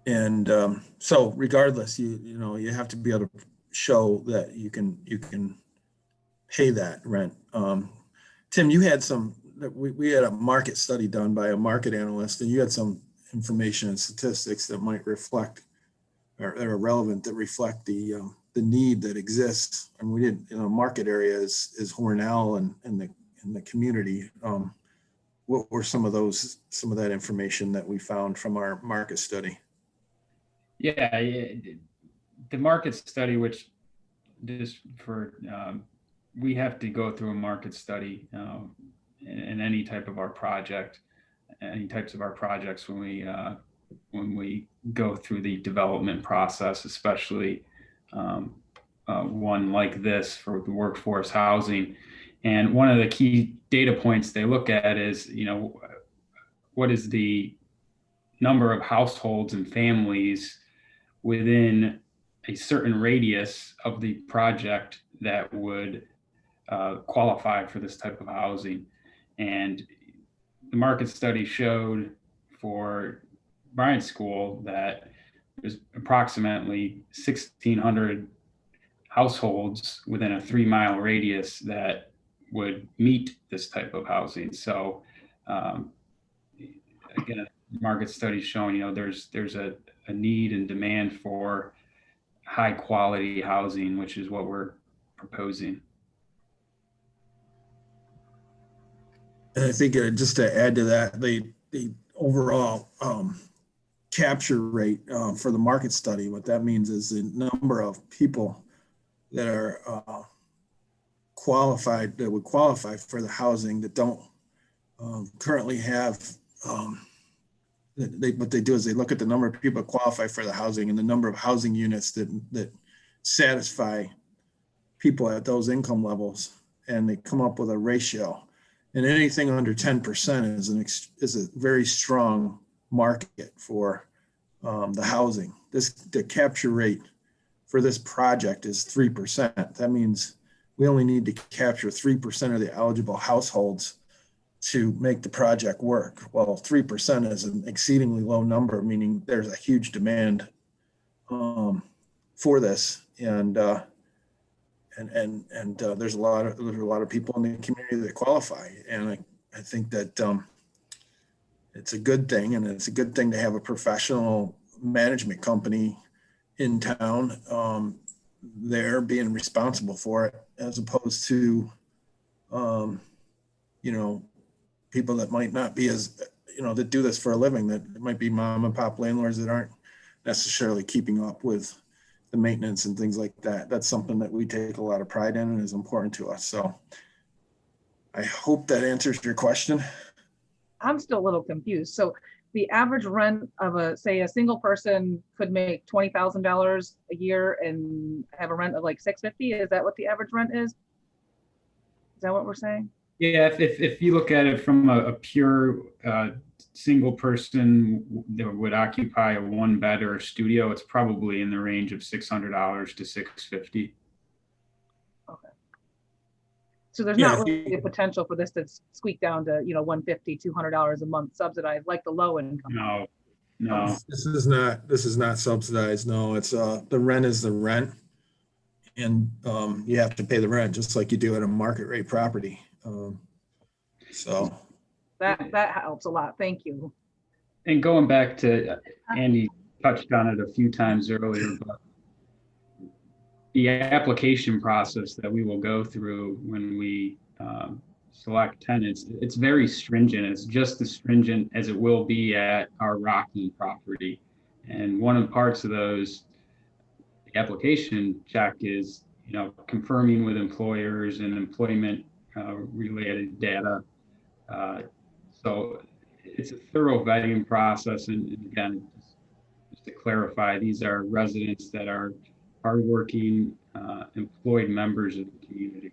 [SPEAKER 3] And so regardless, you have to be able to show that you can pay that rent. Tim, you had we had a market study done by a market analyst, and you had some information and statistics that might reflect, or that are relevant, that reflect the need that exists. And we didn't, market area is Hornell and the community. What were some of that information that we found from our market study?
[SPEAKER 10] Yeah, the market study, which just for, we have to go through a market study in any type of our project, any types of our projects when we go through the development process, especially one like this for the workforce housing. And one of the key data points they look at is, what is the number of households and families within a certain radius of the project that would qualify for this type of housing. And the market study showed for Bryant School that there's approximately 1,600 households within a 3-mile radius that would meet this type of housing. So again, market studies showing, there's a need and demand for high quality housing, which is what we're proposing.
[SPEAKER 3] And I think just to add to that, the overall capture rate for the market study, what that means is the number of people that are qualified, that would qualify for the housing, that don't currently have, what they do is they look at the number of people that qualify for the housing and the number of housing units that satisfy people at those income levels, and they come up with a ratio. And anything under 10% is a very strong market for the housing. The capture rate for this project is 3%. That means we only need to capture 3% of the eligible households to make the project work. Well, 3% is an exceedingly low number, meaning there's a huge demand for this, and there's a lot of people in the community that qualify, and I think that it's a good thing, and it's a good thing to have a professional management company in town there being responsible for it, as opposed to people that might not be as that do this for a living, that might be mom and pop landlords that aren't necessarily keeping up with the maintenance and things like that. That's something that we take a lot of pride in and is important to us. So I hope that answers your question.
[SPEAKER 8] I'm still a little confused. So the average rent of a single person could make $20,000 a year and have a rent of like $650. Is that what the average rent is? Is that what we're saying?
[SPEAKER 10] Yeah, if you look at it from a pure single person that would occupy a one bed or a studio, it's probably in the range of $600 to $650.
[SPEAKER 8] Okay. So there's not really a potential for this to squeak down to, $150, $200 a month subsidized like the low income.
[SPEAKER 10] No.
[SPEAKER 3] This is not subsidized. No, it's the rent is the rent, and you have to pay the rent just like you do at a market rate property. So
[SPEAKER 8] that helps a lot. Thank you.
[SPEAKER 10] And going back to, Andy touched on it a few times earlier, but the application process that we will go through when we select tenants, it's very stringent. It's just as stringent as it will be at our Rockland property. And one of the parts of those, the application check is, confirming with employers and employment related data. So it's a thorough vetting process. And again, just to clarify, these are residents that are hardworking, employed members of the community.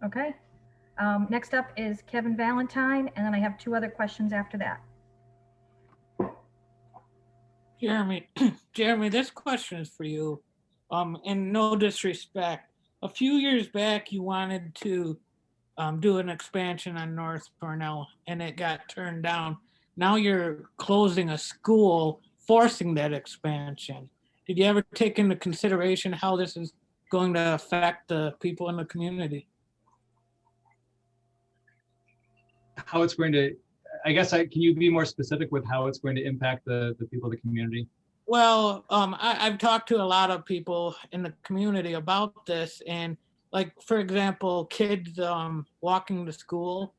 [SPEAKER 4] Okay. Next up is Kevin Valentine, and then I have two other questions after that.
[SPEAKER 11] Jeremy, this question is for you. And no disrespect, a few years back, you wanted to do an expansion on North Cornell, and it got turned down. Now you're closing a school, forcing that expansion. Did you ever take into consideration how this is going to affect the people in the community?
[SPEAKER 2] How it's going to, can you be more specific with how it's going to impact the people of the community?
[SPEAKER 11] Well, I've talked to a lot of people in the community about this, and like, for example, kids walking to school.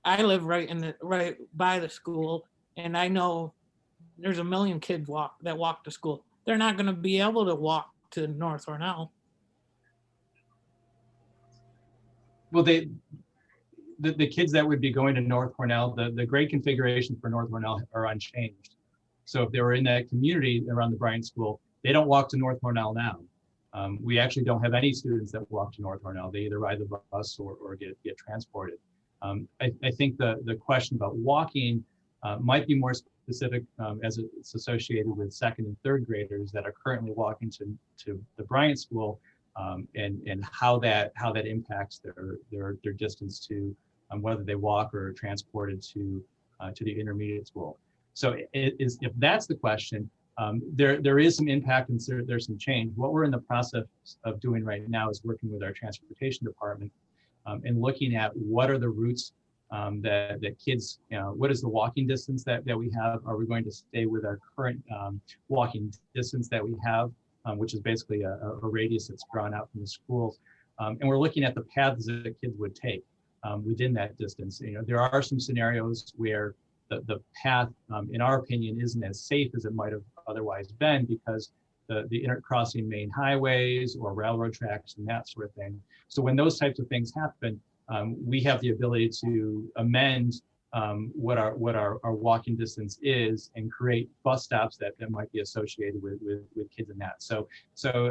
[SPEAKER 11] I live right by the school, and I know there's a million kids that walk to school. They're not going to be able to walk to North Cornell.
[SPEAKER 2] Well, the kids that would be going to North Cornell, the grade configurations for North Cornell are unchanged. So if they were in that community around the Bryant School, they don't walk to North Cornell now. We actually don't have any students that walk to North Cornell. They either ride the bus or get transported. I think the question about walking might be more specific as it's associated with second and third graders that are currently walking to the Bryant School, and how that impacts their distance to whether they walk or are transported to the intermediate school. So if that's the question, there is some impact and there's some change. What we're in the process of doing right now is working with our transportation department and looking at what are the routes that kids, what is the walking distance that we have? Are we going to stay with our current walking distance that we have, which is basically a radius that's drawn out from the schools? And we're looking at the paths that kids would take within that distance. There are some scenarios where the path, in our opinion, isn't as safe as it might have otherwise been because the intercrossing main highways or railroad tracks and that sort of thing. So when those types of things happen, we have the ability to amend what our walking distance is and create bus stops that might be associated with kids in that. So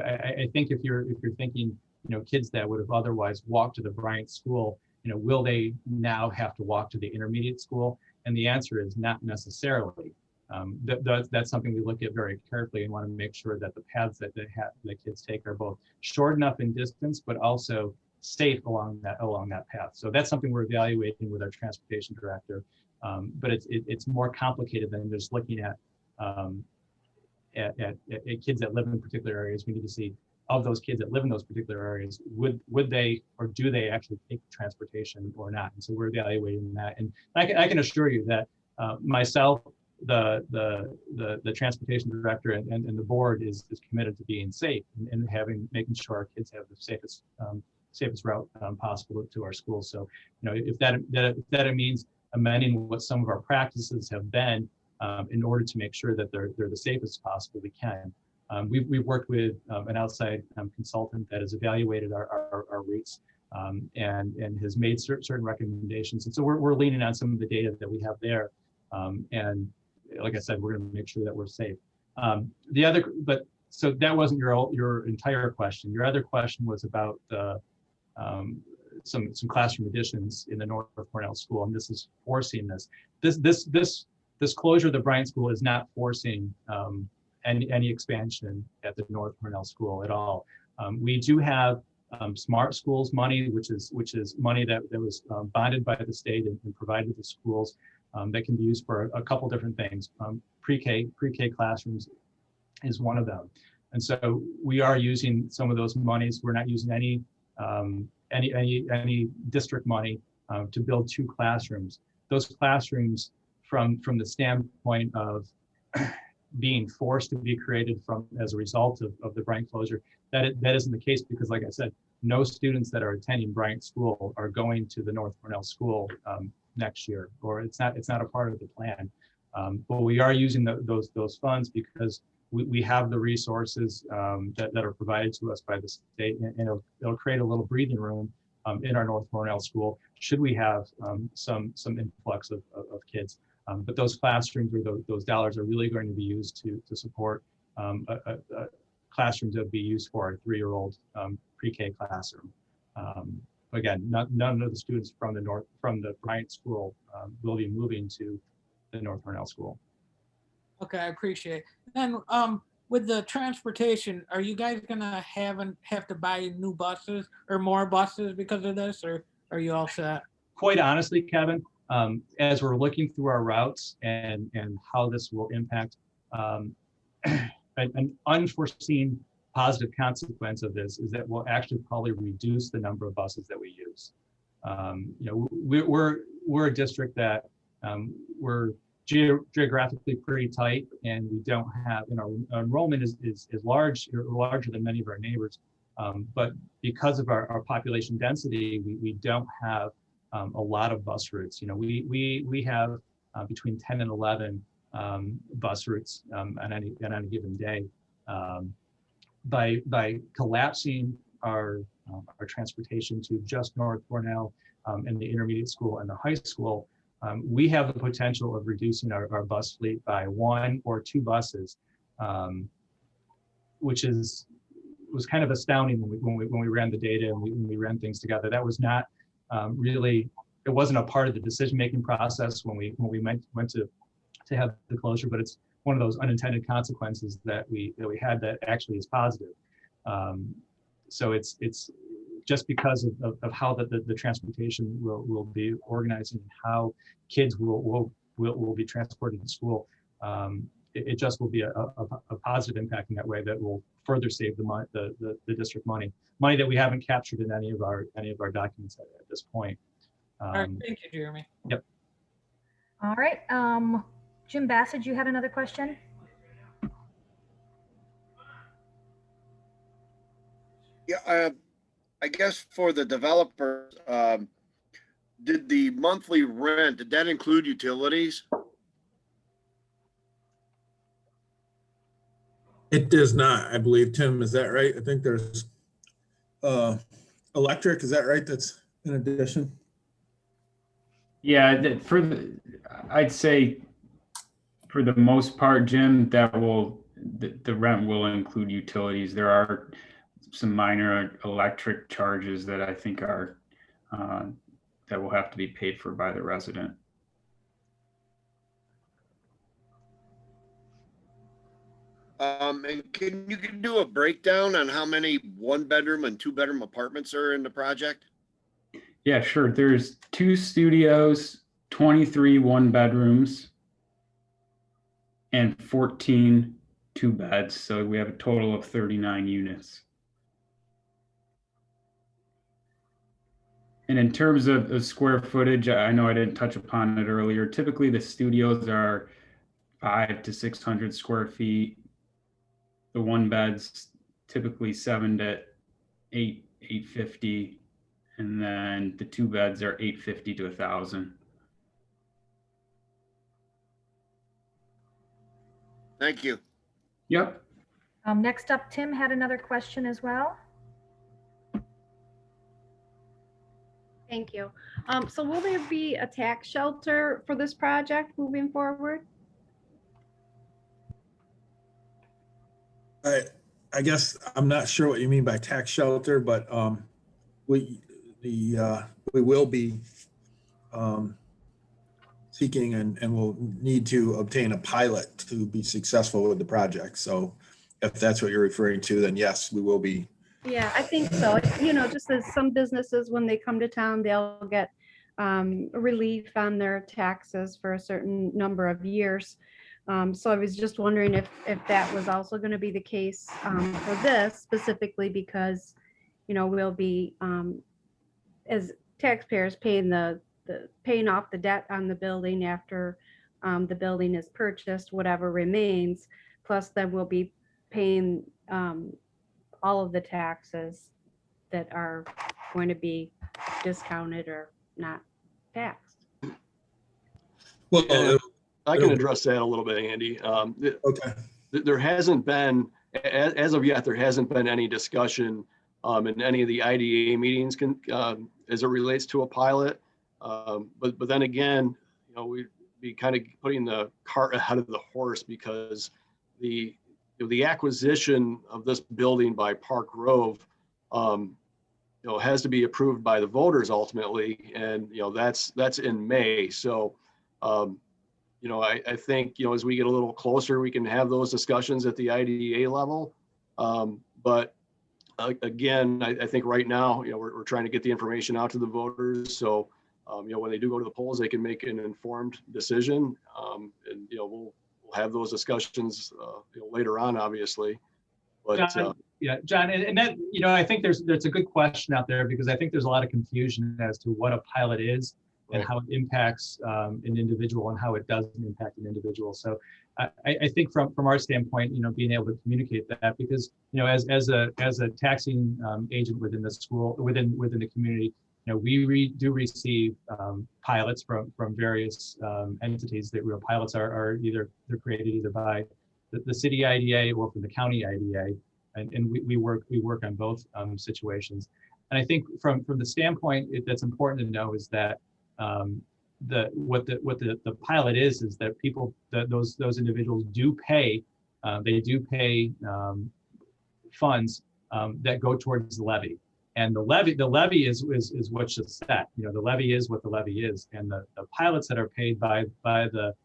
[SPEAKER 2] I think if you're thinking, kids that would have otherwise walked to the Bryant School, will they now have to walk to the intermediate school? And the answer is not necessarily. That's something we look at very carefully and want to make sure that the paths that the kids take are both short enough in distance, but also safe along that path. So that's something we're evaluating with our transportation director. But it's more complicated than just looking at kids that live in particular areas. We need to see, of those kids that live in those particular areas, would they or do they actually take transportation or not? And so we're evaluating that. And I can assure you that myself, the transportation director and the board is committed to being safe and making sure our kids have the safest route possible to our schools. So, if that means amending what some of our practices have been in order to make sure that they're the safest possible, we can. We've worked with an outside consultant that has evaluated our routes and has made certain recommendations. And so we're leaning on some of the data that we have there. And like I said, we're going to make sure that we're safe. So that wasn't your entire question. Your other question was about some classroom additions in the North Cornell School, and this is forcing this. This closure of the Bryant School is not forcing any expansion at the North Cornell School at all. We do have Smart Schools money, which is money that was bonded by the state and provided to schools that can be used for a couple different things. Pre-K classrooms is one of them, and so we are using some of those monies. We're not using any district money to build 2 classrooms. Those classrooms, from the standpoint of being forced to be created as a result of the Bryant closure, that isn't the case, because like I said, no students that are attending Bryant School are going to the North Cornell School next year, or it's not a part of the plan. But we are using those funds because we have the resources that are provided to us by the state, and it'll create a little breathing room in our North Cornell School should we have some influx of kids. But those classrooms or those dollars are really going to be used to support classrooms that would be used for our 3-year-old pre-K classroom. Again, none of the students from the Bryant School will be moving to the North Cornell School.
[SPEAKER 11] Okay, I appreciate it. Then with the transportation, are you guys gonna have to buy new buses or more buses because of this, or are you all set?
[SPEAKER 2] Quite honestly, Kevin, as we're looking through our routes and how this will impact, an unforeseen positive consequence of this is that we'll actually probably reduce the number of buses that we use. We're a district that we're geographically pretty tight, and we don't have, our enrollment is larger than many of our neighbors, but because of our population density, we don't have a lot of bus routes. We have between 10 and 11 bus routes on any given day. By collapsing our transportation to just North Cornell and the intermediate school and the high school, we have the potential of reducing our bus fleet by 1 or 2 buses, which was kind of astounding when we ran the data and when we ran things together. That was not really, it wasn't a part of the decision-making process when we went to have the closure, but it's one of those unintended consequences that we had that actually is positive. So it's just because of how the transportation will be organized and how kids will be transported to school. It just will be a positive impact in that way that will further save the district money that we haven't captured in any of our documents at this point.
[SPEAKER 11] All right, thank you, Jeremy.
[SPEAKER 2] Yep.
[SPEAKER 4] All right, Jim Bassett, you had another question?
[SPEAKER 5] Yeah, I guess for the developers, did the monthly rent, did that include utilities?
[SPEAKER 3] It does not, I believe. Tim, is that right? I think there's electric, is that right? That's in addition?
[SPEAKER 10] Yeah, I'd say for the most part, Jim, the rent will include utilities. There are some minor electric charges that I think are that will have to be paid for by the resident.
[SPEAKER 5] And can you do a breakdown on how many 1-bedroom and 2-bedroom apartments are in the project?
[SPEAKER 10] Yeah, sure. There's 2 studios, 23 1-bedrooms, and 14 2-beds. So we have a total of 39 units. And in terms of square footage, I know I didn't touch upon it earlier. Typically, the studios are 500 to 600 square feet. The 1-beds typically 7 to 850, and then the 2-beds are 850 to 1,000.
[SPEAKER 5] Thank you.
[SPEAKER 10] Yep.
[SPEAKER 4] Next up, Tim had another question as well.
[SPEAKER 7] Thank you. So will there be a tax shelter for this project moving forward?
[SPEAKER 3] I guess I'm not sure what you mean by tax shelter, but we will be seeking and will need to obtain a pilot to be successful with the project. So if that's what you're referring to, then yes, we will be.
[SPEAKER 7] Yeah, I think so. You know, just as some businesses, when they come to town, they'll get relief on their taxes for a certain number of years. So I was just wondering if that was also going to be the case for this specifically because, you know, we'll be as taxpayers paying paying off the debt on the building after the building is purchased, whatever remains. Plus, then we'll be paying all of the taxes that are going to be discounted or not taxed.
[SPEAKER 3] Well,
[SPEAKER 1] Yeah, I can address that a little bit, Andy.
[SPEAKER 3] okay.
[SPEAKER 1] There hasn't been, as of yet, there hasn't been any discussion in any of the IDA meetings as it relates to a pilot. But then again, you know, we'd be kind of putting the cart ahead of the horse because the acquisition of this building by Park Grove, you know, has to be approved by the voters ultimately, and you know that's in May. So, you know, I think, you know, as we get a little closer, we can have those discussions at the IDA level. But again, I think right now, you know, we're trying to get the information out to the voters. So, you know, when they do go to the polls, they can make an informed decision. And, you know, we'll have those discussions, you know, later on, obviously. But
[SPEAKER 2] John, yeah, John, and that, you know, I think there's a good question out there because I think there's a lot of confusion as to what a pilot is and how it impacts an individual and how it doesn't impact an individual. So I think from our standpoint, you know, being able to communicate that because, you know, as a taxing agent within the school, within the community, you know, we do receive pilots from various entities. That pilots are they're created either by the city IDA or from the county IDA, and we work on both situations. And I think from the standpoint that's important to know is that what the pilot is that people those individuals do pay funds that go towards the levy. And the levy is what's just set. You know, the levy is what the levy is, and the pilots that are paid by the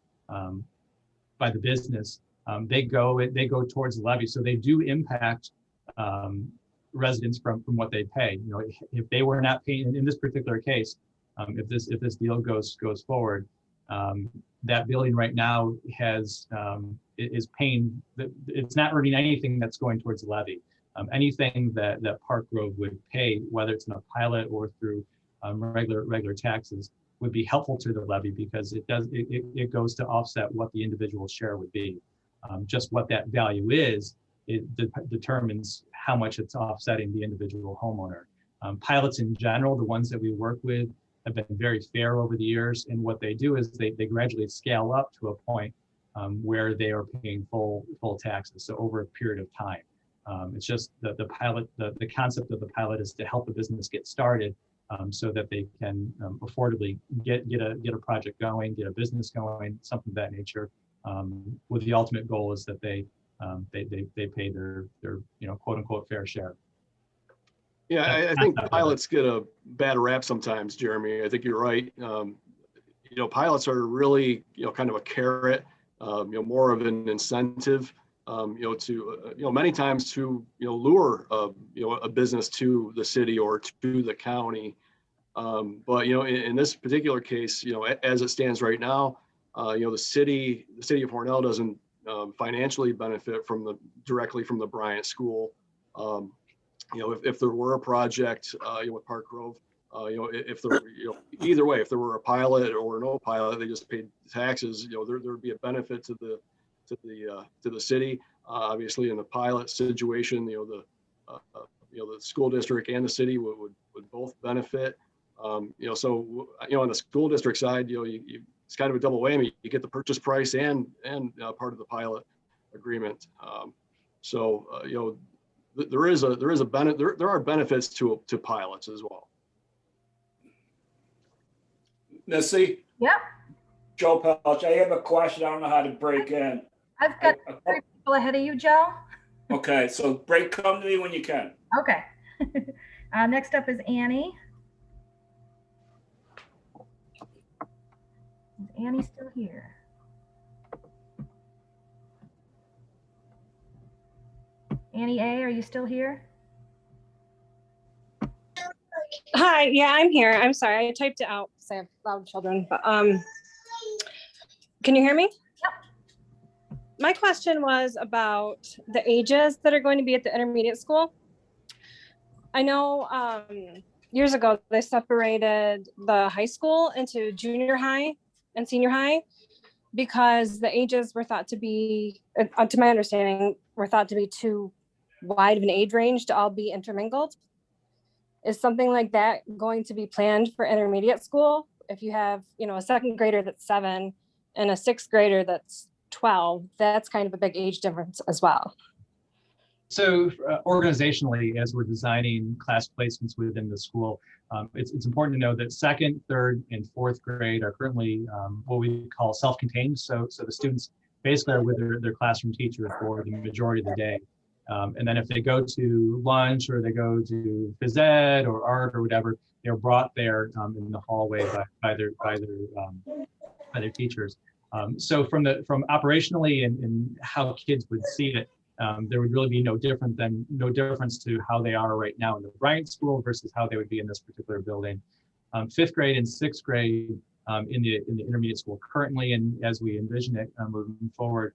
[SPEAKER 2] business, they go towards the levy. So they do impact residents from what they pay. You know, if they were not paying in this particular case, if this deal goes forward, that building right now is paying. It's not earning anything that's going towards the levy. Anything that Park Grove would pay, whether it's in a pilot or through regular taxes, would be helpful to the levy because it goes to offset what the individual share would be. Just what that value is, it determines how much it's offsetting the individual homeowner. Pilots in general, the ones that we work with, have been very fair over the years, and what they do is they gradually scale up to a point where they are paying full taxes. So over a period of time. It's just the pilot, the concept of the pilot is to help the business get started so that they can affordably get a project going, get a business going, something of that nature. With the ultimate goal is that they pay their you know, quote unquote fair share.
[SPEAKER 1] yeah, I think pilots get a bad rap sometimes, Jeremy. I think you're right. You know, pilots are really, you know, kind of a carrot, you know, more of an incentive. many times to, lure, a business to the city or to the county. But, in this particular case, as it stands right now, the city of Hornell doesn't financially benefit directly from the Bryant School. If there were a project, with Park Grove, if there, either way, if there were a pilot or no pilot, they just paid taxes, there'd be a benefit to the city. Obviously, in the pilot situation, the school district and the city would both benefit. So on the school district side, it's kind of a double whammy. You get the purchase price and part of the pilot agreement. There are benefits to pilots as well.
[SPEAKER 12] Missy,
[SPEAKER 4] Yep,
[SPEAKER 12] Joe Pelch, I have a question. I don't know how to break in.
[SPEAKER 4] I've got 3 people ahead of you, Joe.
[SPEAKER 12] Okay, so come to me when you can.
[SPEAKER 4] Okay. Next up is Annie. Is Annie still here? Annie A, are you still here?
[SPEAKER 13] Hi, yeah, I'm here. I'm sorry, I typed it out because I have loud children, but can you hear me?
[SPEAKER 4] Yep.
[SPEAKER 13] My question was about the ages that are going to be at the intermediate school. I know years ago they separated the high school into junior high and senior high because the ages were thought to be, to my understanding, were thought to be too wide of an age range to all be intermingled. Is something like that going to be planned for intermediate school? If you have, a second grader that's 7 and a sixth grader that's 12, that's kind of a big age difference as well.
[SPEAKER 2] So organizationally, as we're designing class placements within the school, it's important to know that 2nd, 3rd, and 4th grade are currently what we call self-contained. So the students basically are with their classroom teacher for the majority of the day. And then if they go to lunch or they go to phys ed or art or whatever, they're brought there in the hallway by their teachers. So from operationally and how kids would see it, there would really be no difference to how they are right now in the Bryant School versus how they would be in this particular building. 5th grade and 6th grade in the intermediate school currently, and as we envision it moving forward,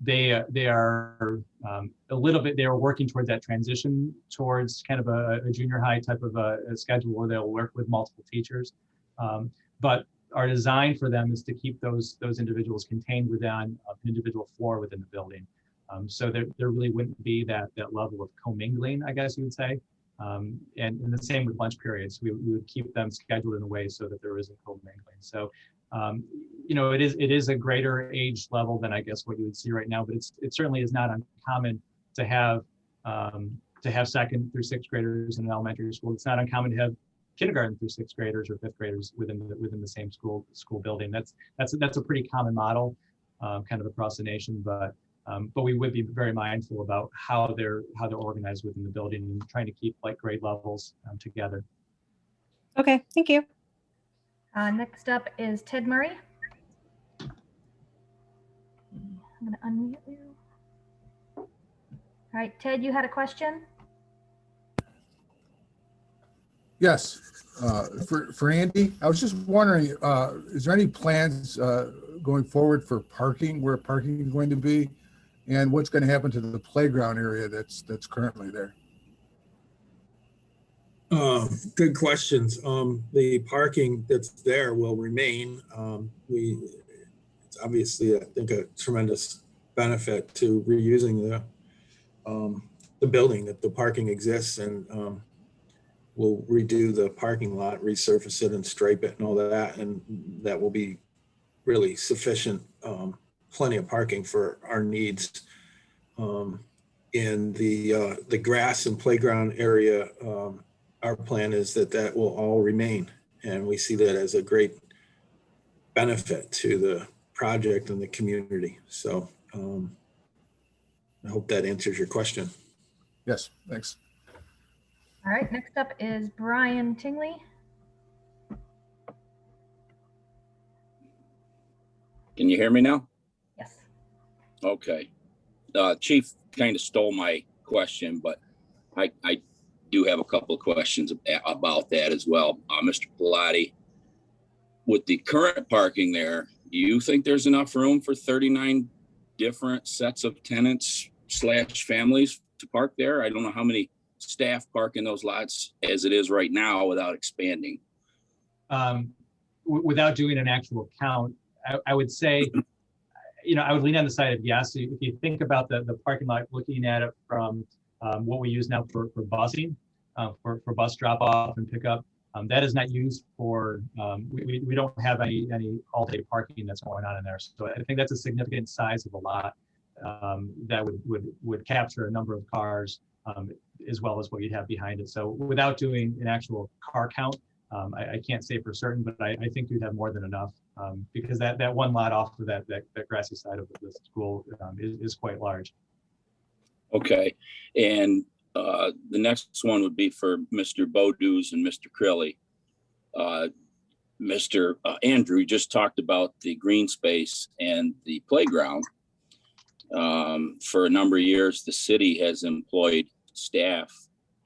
[SPEAKER 2] they are a little bit, they are working towards that transition towards kind of a junior high type of a schedule where they'll work with multiple teachers. But our design for them is to keep those individuals contained within an individual floor within the building. So there really wouldn't be that level of commingling, I guess you would say. And the same with lunch periods. We would keep them scheduled in a way so that there isn't commingling. So it is a greater age level than I guess what you would see right now, but it certainly is not uncommon to have 2nd through 6th graders in an elementary school. It's not uncommon to have kindergarten through 6th graders or 5th graders within the same school building. That's a pretty common model, kind of across the nation, but we would be very mindful about how they're organized within the building and trying to keep like grade levels together.
[SPEAKER 13] Okay, thank you.
[SPEAKER 4] Next up is Ted Murray. I'm going to unmute you. All right, Ted, you had a question?
[SPEAKER 14] Yes, for Andy, I was just wondering, is there any plans going forward for parking, where parking is going to be, and what's going to happen to the playground area that's currently there?
[SPEAKER 3] Good questions. The parking that's there will remain. It's obviously, I think, a tremendous benefit to reusing the building, that the parking exists, and we'll redo the parking lot, resurface it and stripe it and all that, and that will be really sufficient, plenty of parking for our needs. In the grass and playground area, our plan is that will all remain, and we see that as a great benefit to the project and the community. So I hope that answers your question.
[SPEAKER 14] Yes, thanks.
[SPEAKER 4] All right, next up is Brian Tingley.
[SPEAKER 15] Can you hear me now?
[SPEAKER 4] Yes.
[SPEAKER 15] Okay. Chief kind of stole my question, but I do have a couple of questions about that as well. Mr. Pilati, with the current parking there, do you think there's enough room for 39 different sets of tenants / families to park there? I don't know how many staff park in those lots as it is right now without expanding.
[SPEAKER 2] Without doing an actual count, I would say, I would lean on the side of yes. If you think about the parking lot, looking at it from what we use now for busing, for bus drop off and pickup, that is not used for, we don't have any all-day parking that's going on in there. So I think that's a significant size of a lot that would capture a number of cars as well as what you'd have behind it. So without doing an actual car count, I can't say for certain, but I think you'd have more than enough because that one lot off of that grassy side of the school is quite large.
[SPEAKER 15] Okay, and the next one would be for Mr. Bodews and Mr. Crilly. Mr. Andrew just talked about the green space and the playground. For a number of years, the city has employed staff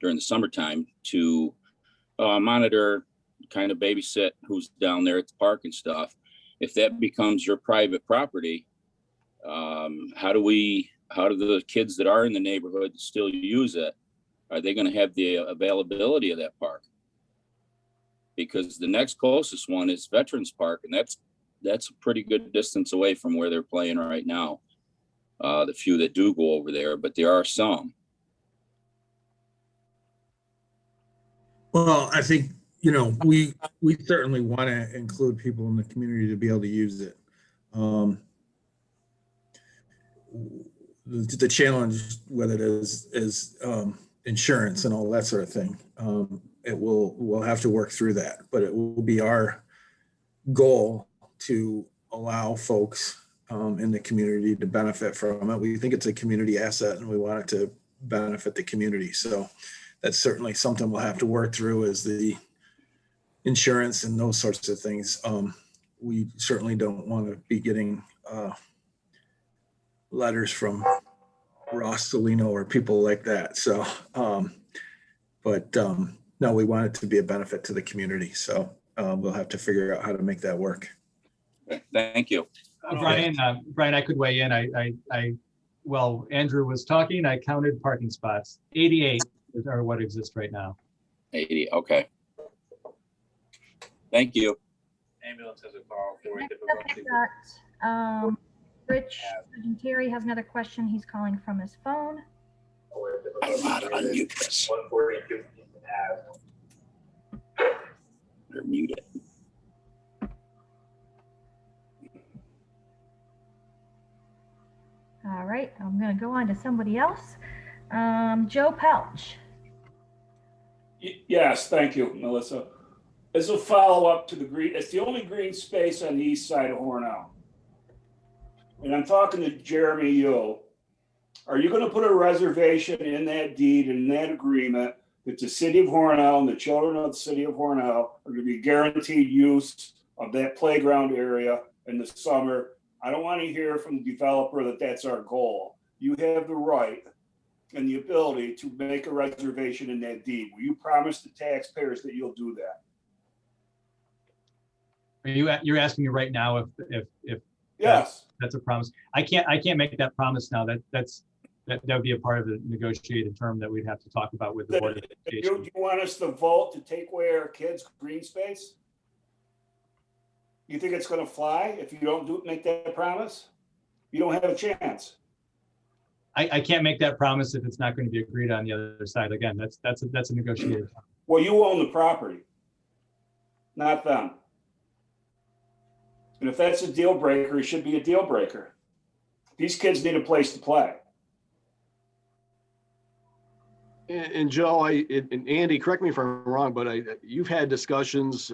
[SPEAKER 15] during the summertime to monitor, kind of babysit who's down there at the park and stuff. If that becomes your private property, how do the kids that are in the neighborhood still use it? Are they going to have the availability of that park? Because the next closest one is Veterans Park, and that's a pretty good distance away from where they're playing right now. The few that do go over there, but there are some.
[SPEAKER 3] Well, I think, we certainly want to include people in the community to be able to use it. The challenge with it is insurance and all that sort of thing. We'll have to work through that, but it will be our goal to allow folks in the community to benefit from it. We think it's a community asset and we want it to benefit the community. So that's certainly something we'll have to work through, is the insurance and those sorts of things. We certainly don't want to be getting letters from Ross Salino or people like that. So, no, we want it to be a benefit to the community. So we'll have to figure out how to make that work.
[SPEAKER 15] Thank you.
[SPEAKER 2] Brian, I could weigh in. While Andrew was talking, I counted parking spots. 88 are what exist right now.
[SPEAKER 15] 80, okay. Thank you.
[SPEAKER 2] Ambulance has a call for
[SPEAKER 4] Next up, I've got, Rich Terry has another question. He's calling from his phone.
[SPEAKER 15] I don't know how to unmute this. Or mute it.
[SPEAKER 4] All right, I'm going to go on to somebody else. Joe Pelch.
[SPEAKER 12] Yes, thank you, Melissa. As a follow-up to the green, it's the only green space on the east side of Hornell. And I'm talking to Jeremy Yule. Are you going to put a reservation in that deed, in that agreement, that the city of Hornell and the children of the city of Hornell are going to be guaranteed use of that playground area in the summer? I don't want to hear from the developer that that's our goal. You have the right and the ability to make a reservation in that deed. Will you promise the taxpayers that you'll do that?
[SPEAKER 2] You're asking me right now if
[SPEAKER 12] yes,
[SPEAKER 2] that's a promise. I can't make that promise now. That would be a part of the negotiated term that we'd have to talk about with the board of education.
[SPEAKER 12] Do you want us to vote to take away our kids' green space? You think it's going to fly if you don't make that promise? You don't have a chance.
[SPEAKER 2] I can't make that promise if it's not going to be agreed on the other side. Again, that's a negotiated term.
[SPEAKER 12] Well, you own the property, not them. And if that's a deal breaker, it should be a deal breaker. These kids need a place to play.
[SPEAKER 1] And Joe, and Andy, correct me if I'm wrong, but you've had discussions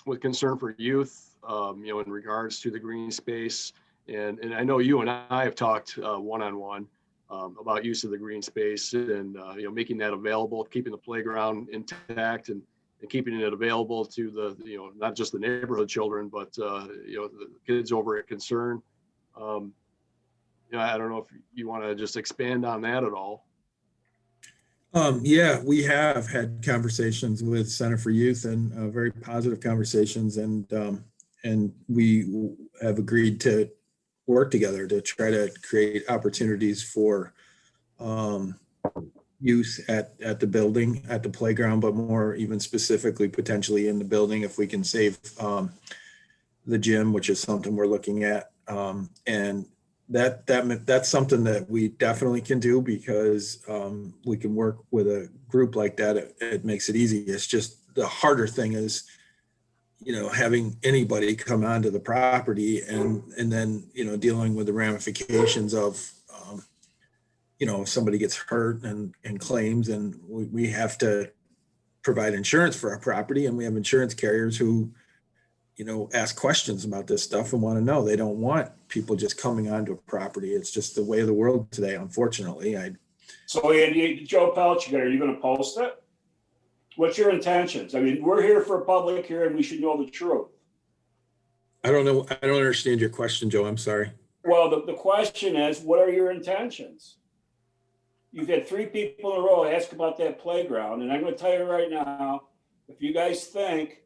[SPEAKER 1] with concern for youth, in regards to the green space. And I know you and I have talked one-on-one about use of the green space and, making that available, keeping the playground intact and keeping it available to the, not just the neighborhood children, but, the kids over at Concern. I don't know if you want to just expand on that at all.
[SPEAKER 3] Yeah, we have had conversations with Center for Youth and very positive conversations, and we have agreed to work together to try to create opportunities for youth at the building, at the playground, but more even specifically potentially in the building if we can save the gym, which is something we're looking at. And that's something that we definitely can do because we can work with a group like that. It makes it easy. It's just the harder thing is, having anybody come onto the property and then, dealing with the ramifications of, if somebody gets hurt and claims, and we have to provide insurance for our property, and we have insurance carriers who, ask questions about this stuff and want to know. They don't want people just coming onto a property. It's just the way of the world today, unfortunately.
[SPEAKER 12] So Andy, Joe Pelchiger, are you going to post it? What's your intentions? I mean, we're here for a public hearing. We should know the truth.
[SPEAKER 3] I don't know. I don't understand your question, Joe. I'm sorry.
[SPEAKER 12] Well, the question is, what are your intentions? You've had 3 people in a row ask about that playground. And I'm going to tell you right now, if you guys think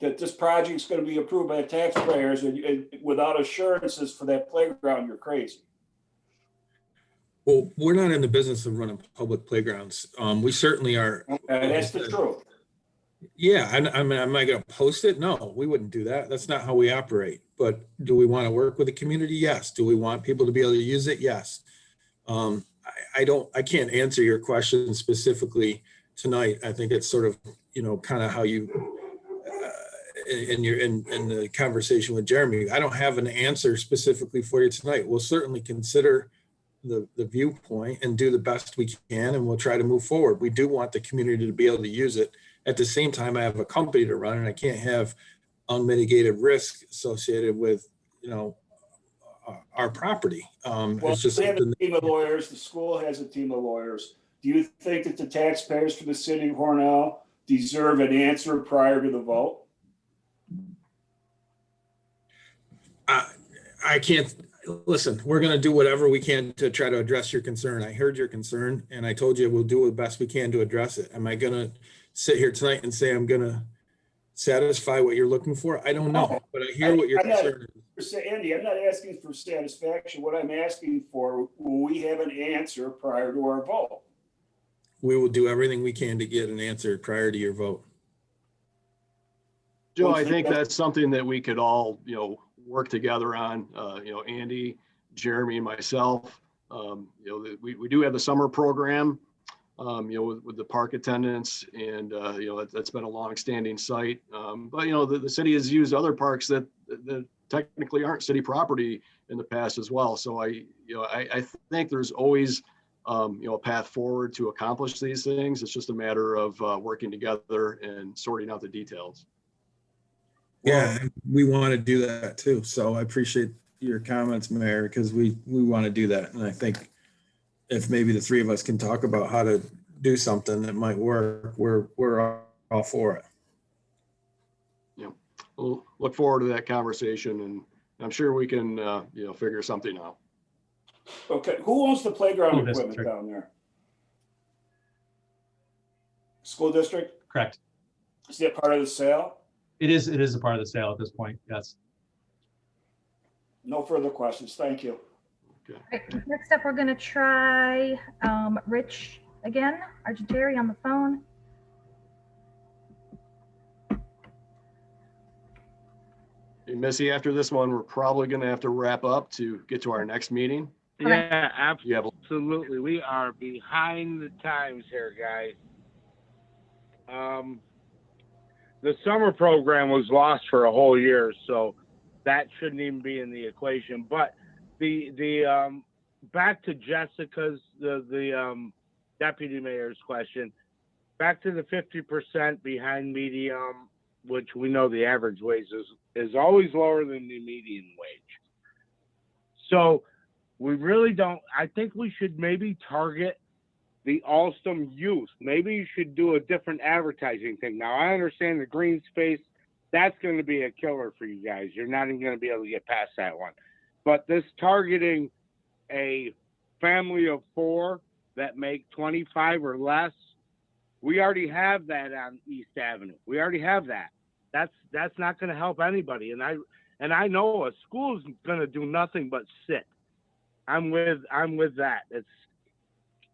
[SPEAKER 12] that this project is going to be approved by the taxpayers and without assurances for that playground, you're crazy.
[SPEAKER 3] Well, we're not in the business of running public playgrounds. We certainly are.
[SPEAKER 12] And that's the truth.
[SPEAKER 3] Yeah, I mean, am I going to post it? No, we wouldn't do that. That's not how we operate. But do we want to work with the community? Yes. Do we want people to be able to use it? Yes. I can't answer your question specifically tonight. I think it's sort of, kind of how you, in the conversation with Jeremy, I don't have an answer specifically for you tonight. We'll certainly consider the viewpoint and do the best we can, and we'll try to move forward. We do want the community to be able to use it. At the same time, I have a company to run, and I can't have unmitigated risk associated with, our property.
[SPEAKER 12] Well,
[SPEAKER 3] it's just
[SPEAKER 12] we have a team of lawyers. The school has a team of lawyers. Do you think that the taxpayers for the city of Hornell deserve an answer prior to the vote?
[SPEAKER 3] I can't listen. We're going to do whatever we can to try to address your concern. I heard your concern, and I told you we'll do the best we can to address it. Am I going to sit here tonight and say I'm going to satisfy what you're looking for? I don't know, but I hear what your concern is.
[SPEAKER 12] Andy, I'm not asking for satisfaction. What I'm asking for, will we have an answer prior to our vote?
[SPEAKER 3] We will do everything we can to get an answer prior to your vote.
[SPEAKER 1] Joe, I think that's something that we could all, work together on, Andy, Jeremy, and myself. We do have the summer program, with the park attendants, and, that's been a long-standing site. But, the city has used other parks that technically aren't city property in the past as well. So I think there's always, a path forward to accomplish these things. It's just a matter of working together and sorting out the details.
[SPEAKER 3] Yeah, we want to do that too. So I appreciate your comments, Mayor, because we want to do that. And I think if maybe the 3 of us can talk about how to do something that might work, we're all for it.
[SPEAKER 1] We'll look forward to that conversation, and I'm sure we can, figure something out.
[SPEAKER 12] Okay, who owns the playground
[SPEAKER 2] School
[SPEAKER 12] equipment
[SPEAKER 2] district.
[SPEAKER 12] down there? School district?
[SPEAKER 2] Correct.
[SPEAKER 12] Is that part of the sale?
[SPEAKER 2] It is a part of the sale at this point. Yes.
[SPEAKER 12] No further questions. Thank you.
[SPEAKER 1] Okay.
[SPEAKER 4] Right, next up, we're going to try Rich again, Argentary on the phone.
[SPEAKER 1] Hey, Missy, after this one, we're probably going to have to wrap up to get to our next meeting.
[SPEAKER 6] Yeah,
[SPEAKER 1] You have
[SPEAKER 6] absolutely. We are behind the times here, guys. The summer program was lost for a whole year, so that shouldn't even be in the equation. But the back to Jessica's the deputy mayor's question, back to the 50% behind medium, which we know the average wage is always lower than the median wage. So we really don't. I think we should maybe target the Alstom youth. Maybe you should do a different advertising thing. Now, I understand the green space. That's going to be a killer for you guys. You're not even going to be able to get past that one. But this targeting a family of 4 that make 25 or less, we already have that on East Avenue. We already have that. That's not going to help anybody. And I know a school's going to do nothing but sit. I'm with that.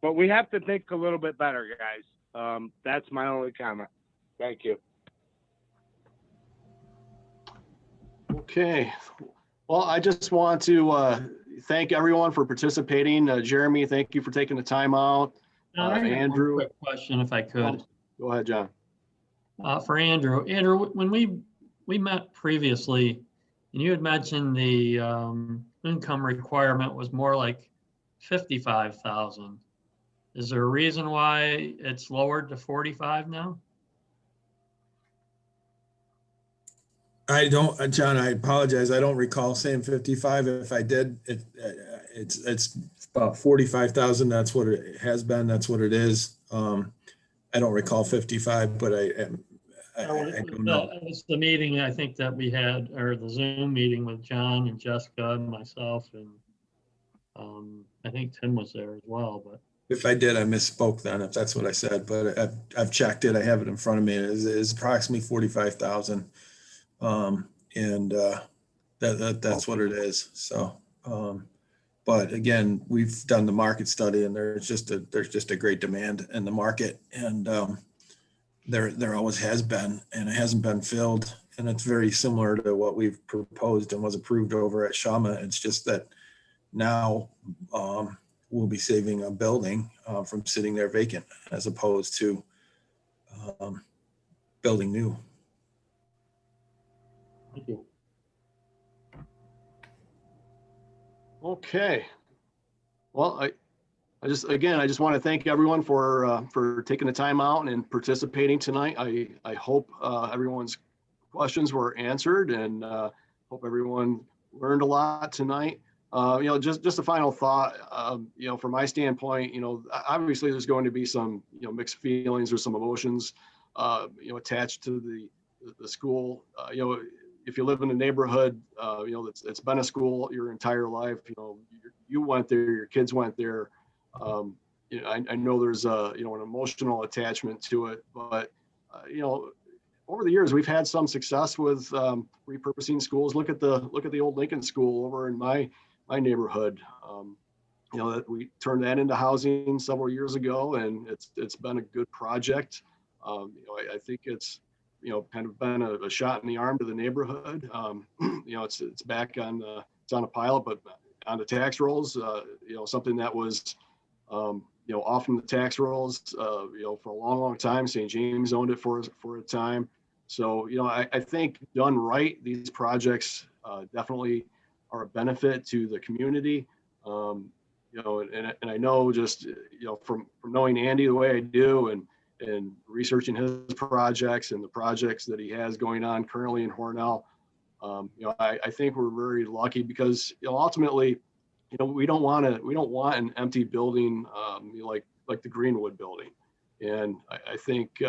[SPEAKER 6] But we have to think a little bit better, guys. That's my only comment. Thank you.
[SPEAKER 1] Okay. Well, I just want to thank everyone for participating. Jeremy, thank you for taking the time out.
[SPEAKER 16] I have one
[SPEAKER 1] Andrew.
[SPEAKER 16] quick question, if I could.
[SPEAKER 1] Go ahead, John.
[SPEAKER 16] For Andrew. Andrew, when we met previously, and you had mentioned the income requirement was more like 55,000. Is there a reason why it's lowered to 45 now?
[SPEAKER 3] I don't, John, I apologize. I don't recall saying 55. If I did, it's about 45,000. That's what it has been. That's what it is. I don't recall 55, but I don't know.
[SPEAKER 16] It's the meeting I think that we had, or the Zoom meeting with John and Jessica and myself, and I think Tim was there as well. But
[SPEAKER 3] if I did, I misspoke then, if that's what I said. But I've checked it. I have it in front of me. It's approximately 45,000. And that's what it is. So, but again, we've done the market study, and there's just a great demand in the market, and there always has been, and it hasn't been filled. And it's very similar to what we've proposed and was approved over at Shama. It's just that now we'll be saving a building from sitting there vacant, as opposed to building new.
[SPEAKER 16] thank you.
[SPEAKER 1] Okay. Well, I just want to thank everyone for taking the time out and participating tonight. I hope everyone's questions were answered, and hope everyone learned a lot tonight. Just a final thought, from my standpoint, obviously there's going to be some, mixed feelings or some emotions, attached to the school. If you live in a neighborhood, it's been a school your entire life, you went there, your kids went there. I know there's an emotional attachment to it, but, over the years, we've had some success with repurposing schools. Look at the old Lincoln School over in my neighborhood. That we turned that into housing several years ago, and it's been a good project. I think it's kind of been a shot in the arm to the neighborhood. It's back on it's on a pilot, but on the tax rolls. Something that was off from the tax rolls. For a long time. St. James owned it for a time. So I think done right, these projects definitely are a benefit to the community. And I know just from knowing Andy the way I do, and researching his projects and the projects that he has going on currently in Hornell, I think we're very lucky because ultimately, we don't want an empty building like the Greenwood building. And I think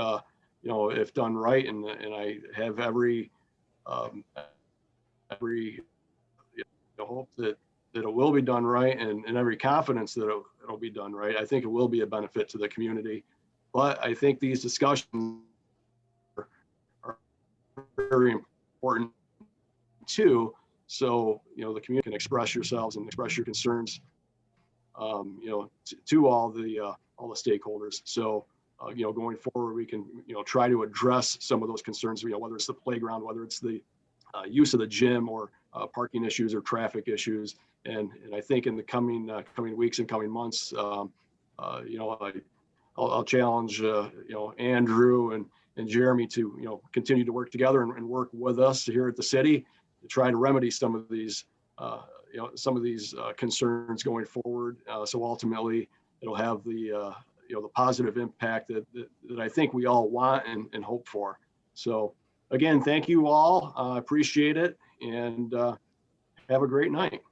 [SPEAKER 1] if done right, and I have every hope that it will be done right, and every confidence that it'll be done right. I think it will be a benefit to the community. But I think these discussions are very important too. So, the community can express yourselves and express your concerns, to all the stakeholders. So, going forward, we can, try to address some of those concerns, whether it's the playground, whether it's the use of the gym, or parking issues or traffic issues. And I think in the coming weeks and coming months, I'll challenge, Andrew and Jeremy to, continue to work together and work with us here at the city to try to remedy some of these, concerns going forward. So ultimately, it'll have the positive impact that I think we all want and hope for. So again, thank you all. I appreciate it, and have a great night.